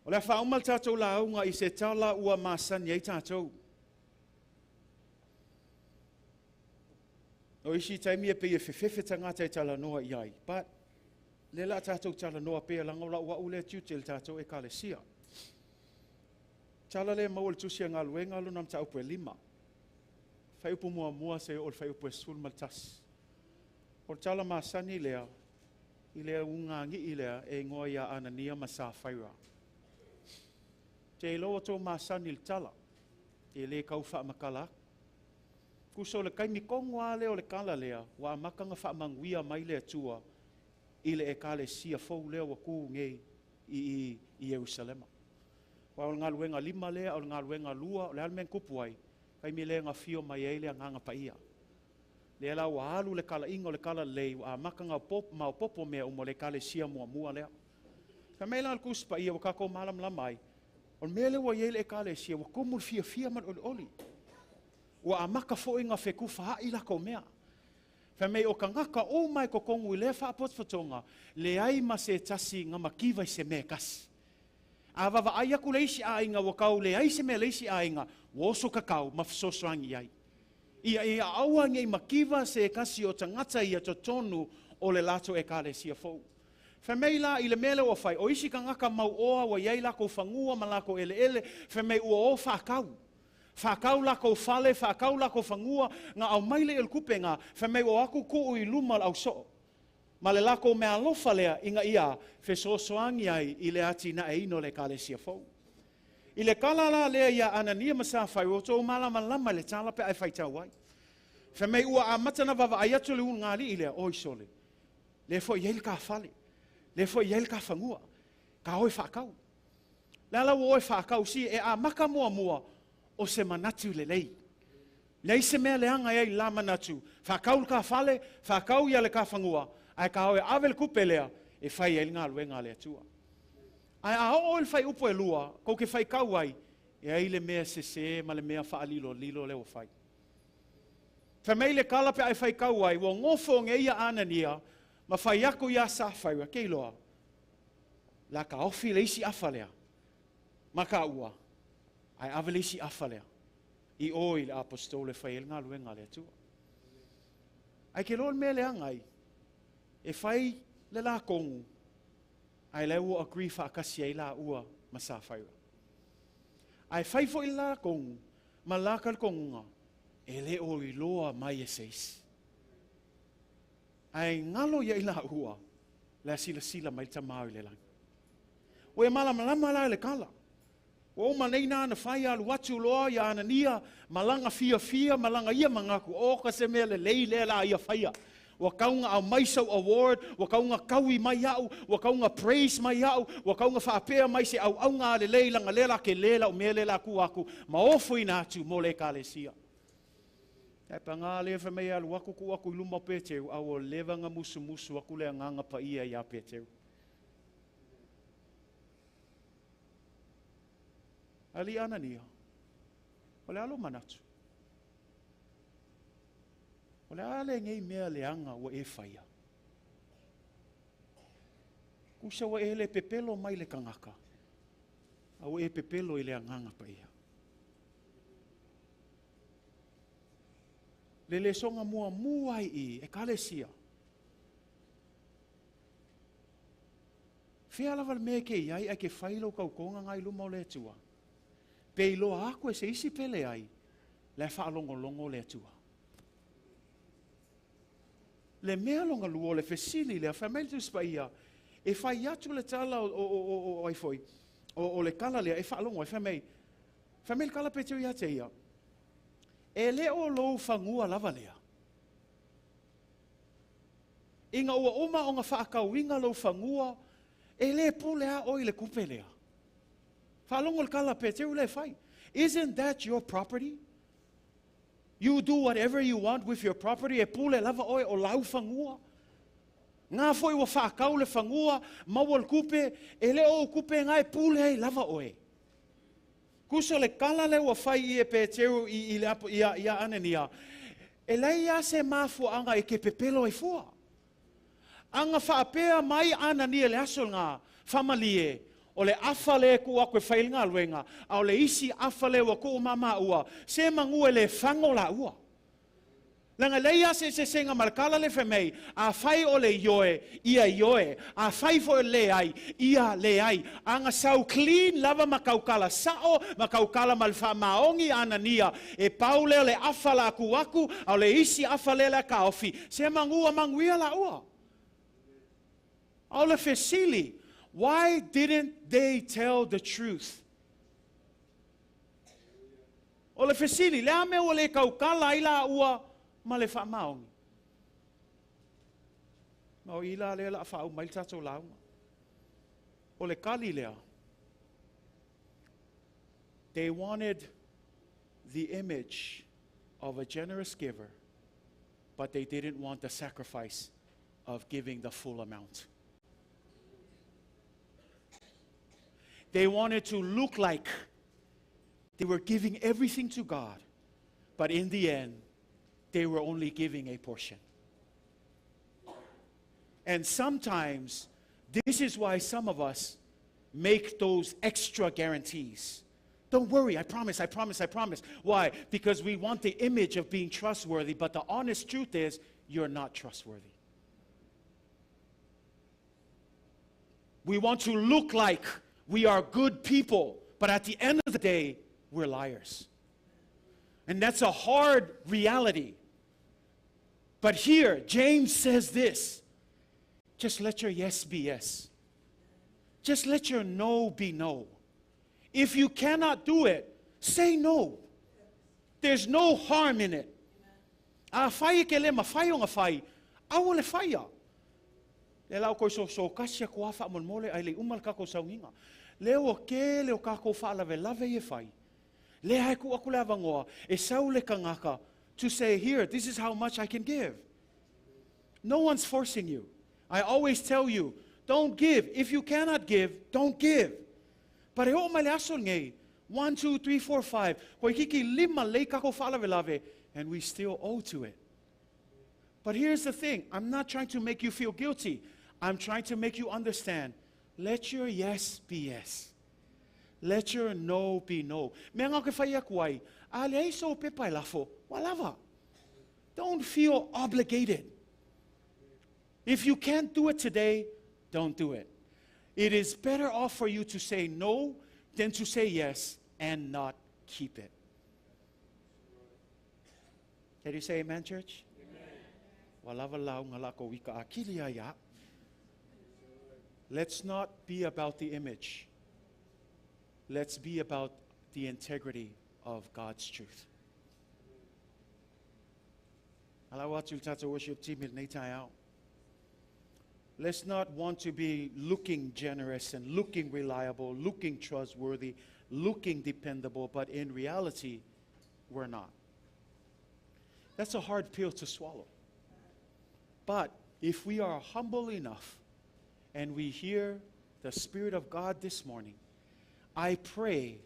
O le whaumal tātou launga I se tala ua masan yei tātou. O isi taimi e pe e whewhewe tangata I tala noa iai. But le la tātou tala noa pe langa la ua ule tutel tātou e kale sia. Tala le maul tusia ngā luenga lu nam taupu e 5. Whaiupu mua se o whaiupu e sul maltas. O tala masani lea, I lea ungangi I lea e ngoa ia Anania ma sa whaira. Te loa tō masani il tala, e le kau wha makala. Kuso le kaimi kongwa leo le kala lea, wa makanga wha manguia mai lea tua, I le e kale sia fau lea wa kū ngei I Jerusalema. Wa o ngā luenga 5 lea, o ngā luenga 2, le almen kupuai, kai mi le ngā fio mai e lea nganga paia. Le la wa alu le kala ingo le kala lei, wa makanga mau popo mea umo le kale sia mua lea. Ka mei la kuspa ia wa kako malam lamai, o mele wa yele e kale sia, wa kumul fia man oli. Wa amaka fo inga feku faha ila ko mea. Fa mei o ka ngaka o mai ko kongu I le fa potfotonga, le ai ma se tasi nga makiva I se me kasi. Awa wa ai aku leisi a inga wa kau le ai se me leisi a inga, woso kakau mafsosoangi ai. Ia aua ngai makiva se kasi o tangata ia totonu o le lato e kale sia fou. Whamei la I le mele o whai, o isi ka ngaka mau oa wa iei lako whangua ma lako ele, whamei ua o whakau. Whakau lako whale, whakau lako whangua, ngā au maile el kupenga, whamei o aku ko I luma au so. Ma le lako mea lofa lea inga ia, whesosoangi ai I le ati na e ino le kale sia fou. I le kalala lea ia Anania ma sa whai, o tō malama lama le tala pe ai whaitau ai. Whamei ua a matana wawa ai atu le un ngāli I lea, oi sole. Le fo iei ka whale. Le fo iei ka whangua. Ka hoi whakau. Lala o e whakau si e a maka mua mua o se manatu lelei. Nei se mea leanga ei la manatu. Whakau ka whale, whakau ia le ka whangua. Ai ka hau e avel kupelea e whai e ngā luenga le atua. Ai a o il whai upo e lua, kou ke whai kau ai, e ai le mea se ma le mea whaalilo, lilo leo whai. Whamei le kalape ai whai kau ai, wo ngofo nge ia anania, ma whai ako ia sa whaiwa, kei loa. La ka ofi le isi awhalea, ma ka ua, ai ave le isi awhalea, i oi le apostole whai el ngā luenga le atua. Ai ke loa mea le angai, e whai le la kongu, ai le ua agree whaakasi ai la ua ma sa whaiwa. Ai whai fo i la kongu, ma la kal kongunga, e le o i loa mai e seis. Ai ngalo ia i la ua, le sila sila mai ta mau i le lang. O e malama la le kala. O manei na na whai alu watu loa ia Anania, malanga fia, malanga ia mangaku, o ka se mea le lei le la ia whaia. Wa kaunga au Maisau Award, wa kaunga kaui mai au, wa kaunga praise mai au, wa kaunga whaapea mai se au ngā le lei langa lela ke lela o mea lela ku aku, ma ofo ina atu mo le ka le sia. Ai pa ngā le whamei alu waku ku aku i luma pēteu, au o levanga musu aku le nganga pa ia ia pēteu. Ali Anania, o le alo manatu. O le ale ngei mea leanga wa e whaia. Kusa wa e le pepelo mai le kangaka. A wa e pepelo i le anganga pa ia. Le songa mua i e kale sia. Fea lava me ke iai ai ke whailo kau konga ngai luma o le atua. Peilo aku e se isi pele ai, le whaalongo le atua. Le mea longa luo le fesili le whamel tu spaia, e whai atu le tala o ai foi, o le kala lea, e whaalongo e whamei. Whamel kala peteu ia te ia. E le o lou whangua lava lea. Inga ua oma o ngā whaakau inga lou whangua, e le pule a oi le kupe lea. Whaalongo le kala peteu le whai. Isn't that your property? You do whatever you want with your property, e pule lava oi o lau whangua. Ngā foi wa whaakau le whangua, maua le kupe, e le o kupe ngai pule hei lava oi. Kuso le kala le wa whai i e peteu i Anania. E lei a se mafu anga e ke pepelo e fua. Anga whaapea mai Anania le asol ngā whamalie, o le afale ku a koe whail ngā luenga, a o le isi afale wa ko mama ua, se mangu e le whango la ua. Langa leia se senga markala le whamei, a whai o le ioe, ia ioe, a whai fo le ai, ia le ai, anga sau clean lava makaukala sao, makaukala malfa maongi Anania, e paule le afala aku, a le isi afale le kaofi, se mangu a manguia la ua. A le fesili, why didn't they tell the truth? O le fesili, le ame o le kaukala ila ua, ma le wha maongi. Ma o ila le la wha mai tato launga. O le kali lea. They wanted the image of a generous giver, but they didn't want the sacrifice of giving the full amount. They wanted to look like they were giving everything to God, but in the end, they were only giving a portion. And sometimes, this is why some of us make those extra guarantees. Don't worry, I promise. Why? Because we want the image of being trustworthy, but the honest truth is, you're not trustworthy. We want to look like we are good people, but at the end of the day, we're liars. And that's a hard reality. But here, James says this, just let your yes be yes. Just let your no be no. If you cannot do it, say no. There's no harm in it. A whai ke le ma whai o ngā whai, awa le whaia. Le lau koe so kasia kua wha mon mole ai le umal kako saunginga. Leo o ke leo kako whaalave lave e whai. Le hai ku aku le avangoa, e sau le kangaka, to say, here, this is how much I can give. No one's forcing you. I always tell you, don't give. If you cannot give, don't give. But e o mai le aso ngei, 1, 2, 3, 4, 5, hoi kiki lima le kako whaalave lave, and we still owe to it. But here's the thing, I'm not trying to make you feel guilty. I'm trying to make you understand. Let your yes be yes. Let your no be no. Mea ngau ke whai aku ai, a le eiso o pepai lafo, walava. Don't feel obligated. If you can't do it today, don't do it. It is better off for you to say no than to say yes and not keep it. Can you say amen, church? Walava lau ngalako wika akilia ya. Let's not be about the image. Let's be about the integrity of God's truth. Alawatu tata worship team in Neitai out. Let's not want to be looking generous and looking reliable, looking trustworthy, looking dependable, but in reality, we're not. That's a hard pill to swallow. But if we are humble enough and we hear the Spirit of God this morning, I pray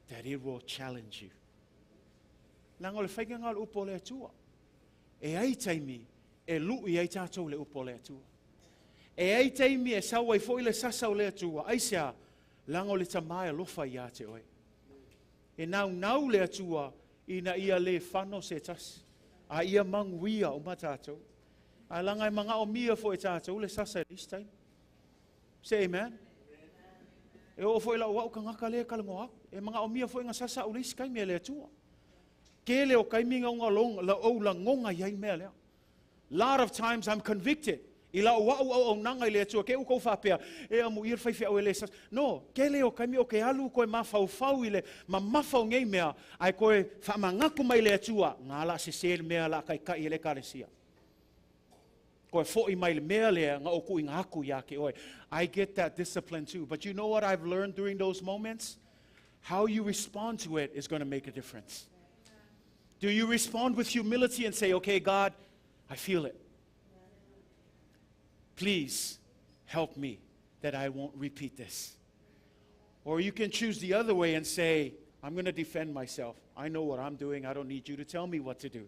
that it will challenge you. Nangol whaikangal upo le atua. E ai taimi, e lui ai tātou le upo le atua. E ai taimi e sau ai foi le sasau le atua. Aisea, lango le tamai alofa ia te oe. E nau le atua, ina ia le whano se tas. A ia manguia o matatou. A langai manga o mia fo e tātou le sasa this time. Say amen. E o foi la o ka ngaka le kalangoa. E manga o mia foi nga sasa o lis kai me le atua. Ke le o kai minga nga long la o la ngonga yai me le. Lot of times I'm convicted. Ila o nanga le atua ke u ko fa pea e amu ir fai o le sas. No, ke le o kai mi o ke alu ko ma fau ile ma mafau ngei mea ai ko fa mangaku mai le atua ngala se sel mea la kai kai le karesia. I get that discipline too. But you know what I've learned during those moments? How you respond to it is going to make a difference. Do you respond with humility and say, okay, God, I feel it. Please help me that I won't repeat this. Or you can choose the other way and say, I'm going to defend myself. I know what I'm doing. I don't need you to tell me what to do.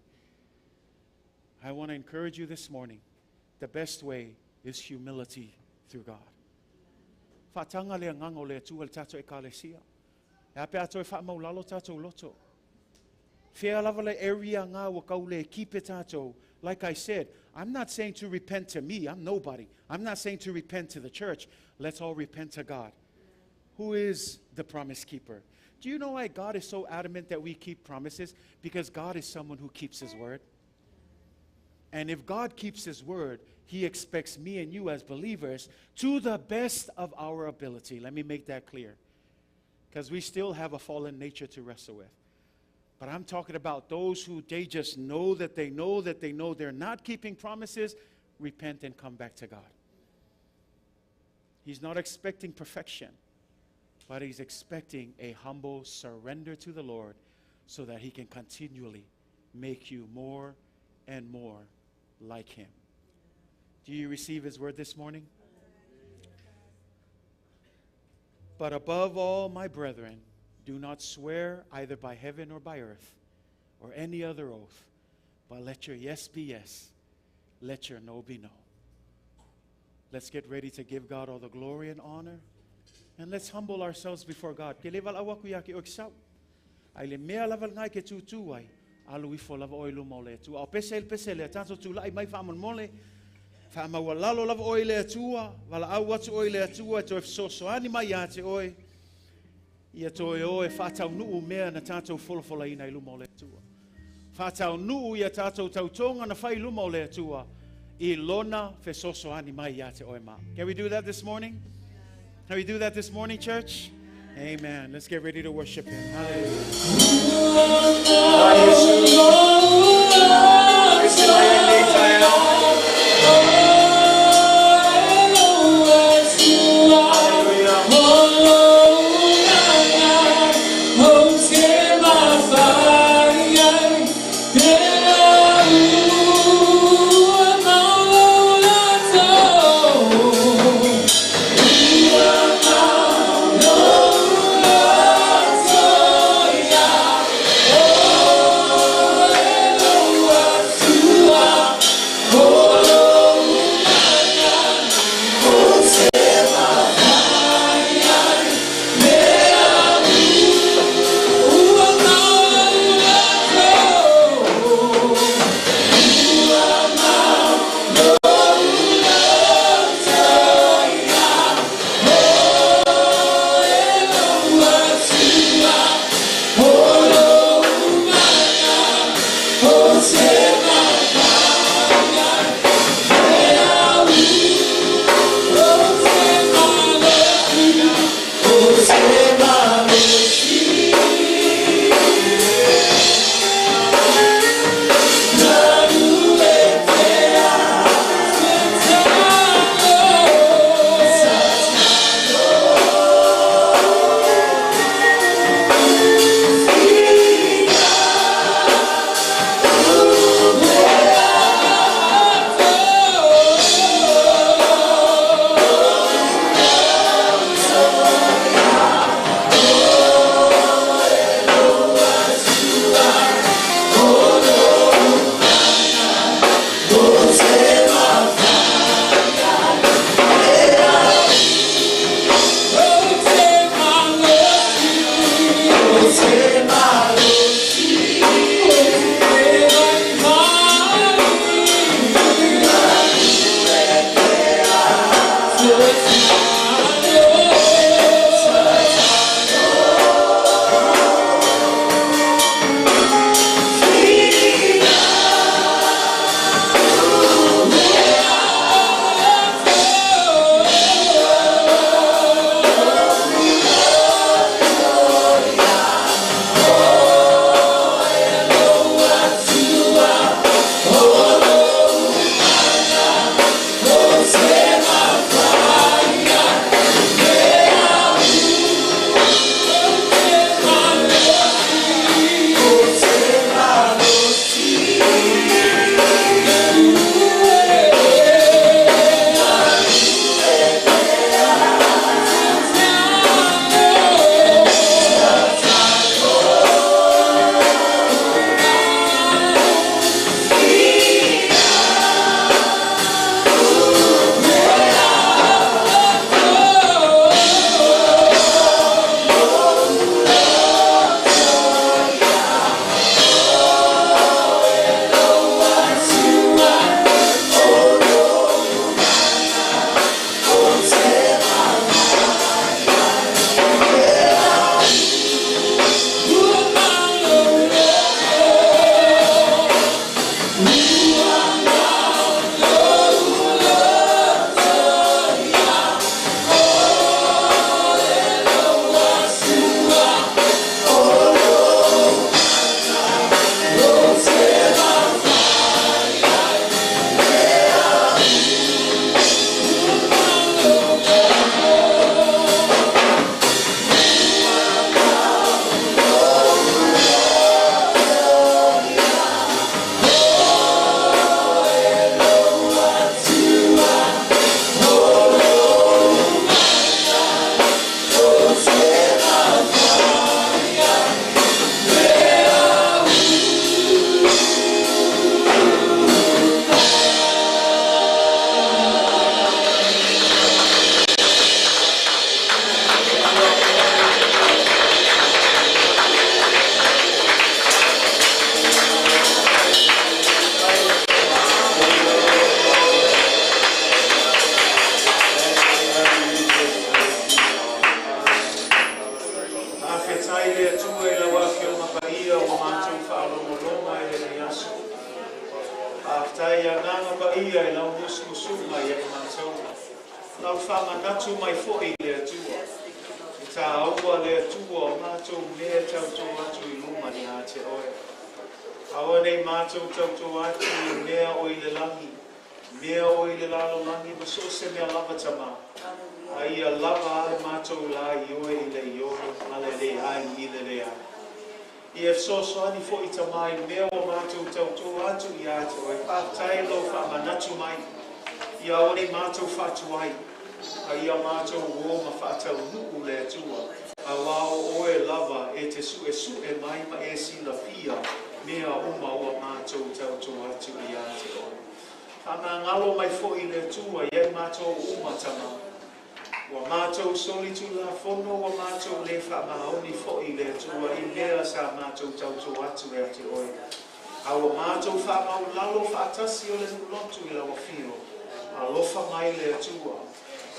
I want to encourage you this morning. The best way is humility through God. Fatanga le ngango le tu tato e kalesia. E ape ato e fa maulalo tato loto. Fea lava le area nga wa kaule keep it tato. Like I said, I'm not saying to repent to me. I'm nobody. I'm not saying to repent to the church. Let's all repent to God, who is the promise keeper. Do you know why God is so adamant that we keep promises? Because God is someone who keeps His word. And if God keeps His word, He expects me and you as believers to the best of our ability. Let me make that clear. Because we still have a fallen nature to wrestle with. But I'm talking about those who they just know that they know they're not keeping promises. Repent and come back to God. He's not expecting perfection, but He's expecting a humble surrender to the Lord so that He can continually make you more and more like Him. Do you receive His word this morning? But above all, my brethren, do not swear either by heaven or by earth or any other oath, but let your yes be yes, let your no be no. Let's get ready to give God all the glory and honor, and let's humble ourselves before God. Ke leval awaku ya ke oksau. Ai le mea laval ngai ke tutu ai. Alu ifo lava oilu mole tu. Au pesele tanto tu lai mai fa mole. Fa ma walalo lava oile atua, wala au watu oile atua to so ani mai ya te oi. Ia to e fa tau nu mea na tanto fola ina ilu mole atua. Fa tau nu ia tato tautonga na fai ilu mole atua. I lona fe so ani mai ya te oi ma. Can we do that this morning? Can we do that this morning, church? Amen. Let's get ready to worship Him. Hallelujah. nganga pa ia e lau musu mai e mātou. Lau whamanatu mai fo'i le atua. I tā aua le atua o mātou mea tautou atu I luma ni a te oe. Aua nei mātou tautou atu I mea o I le langi. Mea o I le lalo langi, ma so se mea lava tama. A ia lava ai mātou la I oe I le I oe, ma le le ai I le ai. I e so ani fo I tamai mea o mātou tautou atu I a te oe. Pātai lo whamanatu mai. I aua nei mātou whatu ai. A ia mātou o ma whatau nuku le atua. A wao oe lava e te su e mai ma e sila pia. Mea uma o mātou tautou atu I a te oe. Ana ngalo mai fo I le tua ia mātou uma tama. Wa mātou soli tu la fono wa mātou le whamaoni fo I le tua I mea sa mātou tautou atu e te oe. A wa mātou whamau lalo whaatasi o le nulotu I la wafio. A lofa mai le tua.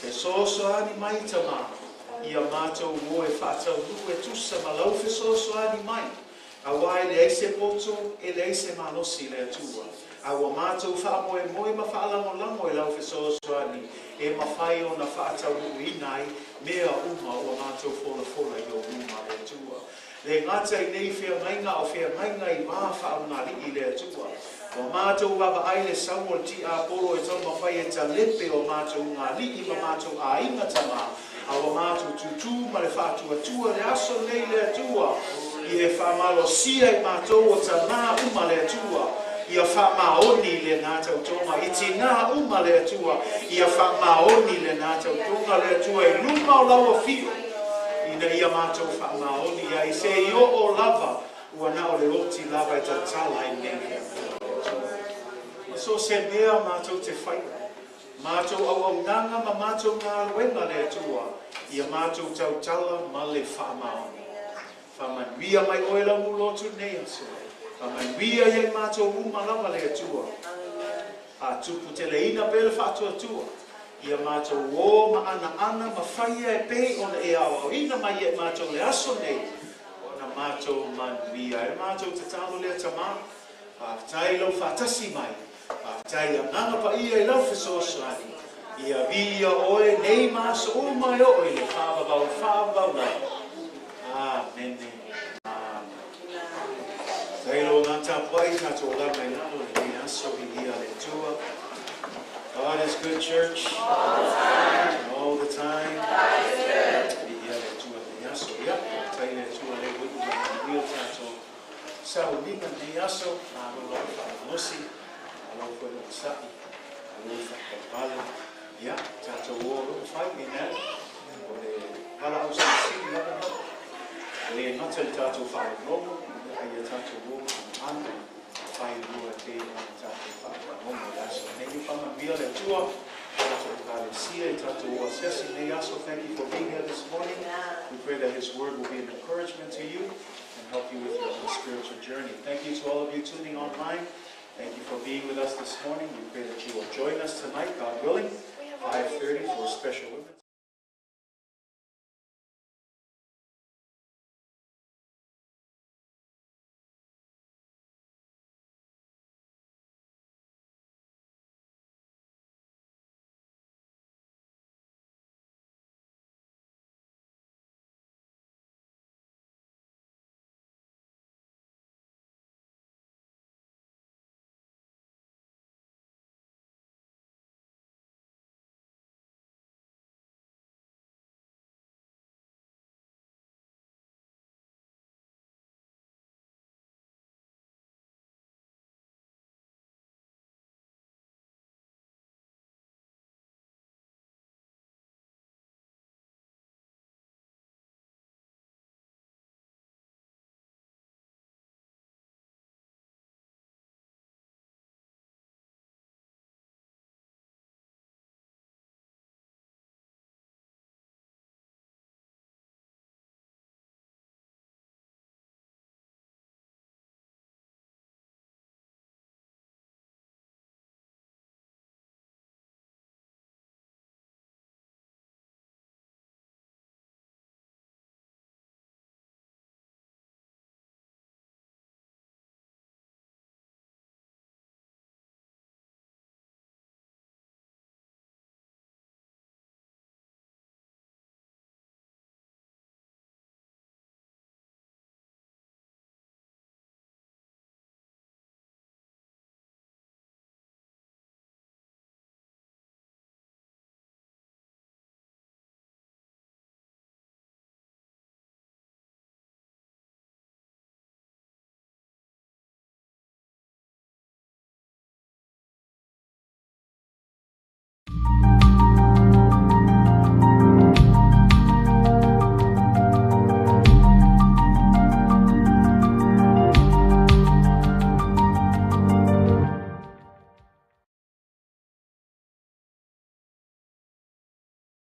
E soani mai tama. Ia mātou o e whaatau nuku e tusa ma lau fe soani mai. A wai le eise poto e le eise manosi le tua. A wa mātou whamo e moi ma whaalango e lau fe soani. E mawhai o na whaatau nuku inai. Mea uma o mātou fola I o uma le tua. Le ngata I nei whea mainga o whea mainga I maa whaunari I le tua. O mātou wawa ai le saua ti a polo e tau mawhai e ta lepe o mātou ngā li I ma mātou a inga tama. A o mātou tutu ma le whātua tua le aso nei le atua. I e whamalo sia I mātou o ta nā uma le atua. I a whamaoni le nā tautonga. I ti nā uma le atua. I a whamaoni le nā tautonga le atua. I luma o laua fio. Ina ia mātou whamaoni. Ia I se I o lava. Ua na o le oti lava e ta tala I nene. So se mea mātou te whaia. Mātou au nanga ma mātou ngā luenga le atua. Ia mātou tau tala ma le whaamaoni. Whamanuia mai oela mulotu nei aso. Whamanuia iei mātou uma lava le atua. A tupu te leina pele whātua atua. Ia mātou o ma ana ma whaia e pei ona e awa. Ina mai e mātou le aso nei. Ona mātou manuia. E mātou te talo le atama. Tai lau whātasi mai. Tai nganga pa ia I lau whesoasani. Ia via oe nei maso o mai oe le whawabau nai. Amen. Tai lo ngata pai tato o lamai nao le ni aso I ia le tua. God is good, church. All the time. Ia le tua le aso. Ia, tai le tua le wudu le wheel tato. Sao lima ni aso. Lo lo whanosi. Alo foi no sapi, alo foi pale, ya, tato o fai ina, o le hala o si na na, le not el tato fai no, ai tato o ando, fai no te tato fai no ya so ne fama via le tua, tato pale sia tato o sesi ne aso. Thank you for being here this morning. We pray that His word will be an encouragement to you and help you with your spiritual journey. Thank you to all of you tuning online. Thank you for being with us this morning. We pray that you will join us tonight, God willing, 5:30 for a special women's.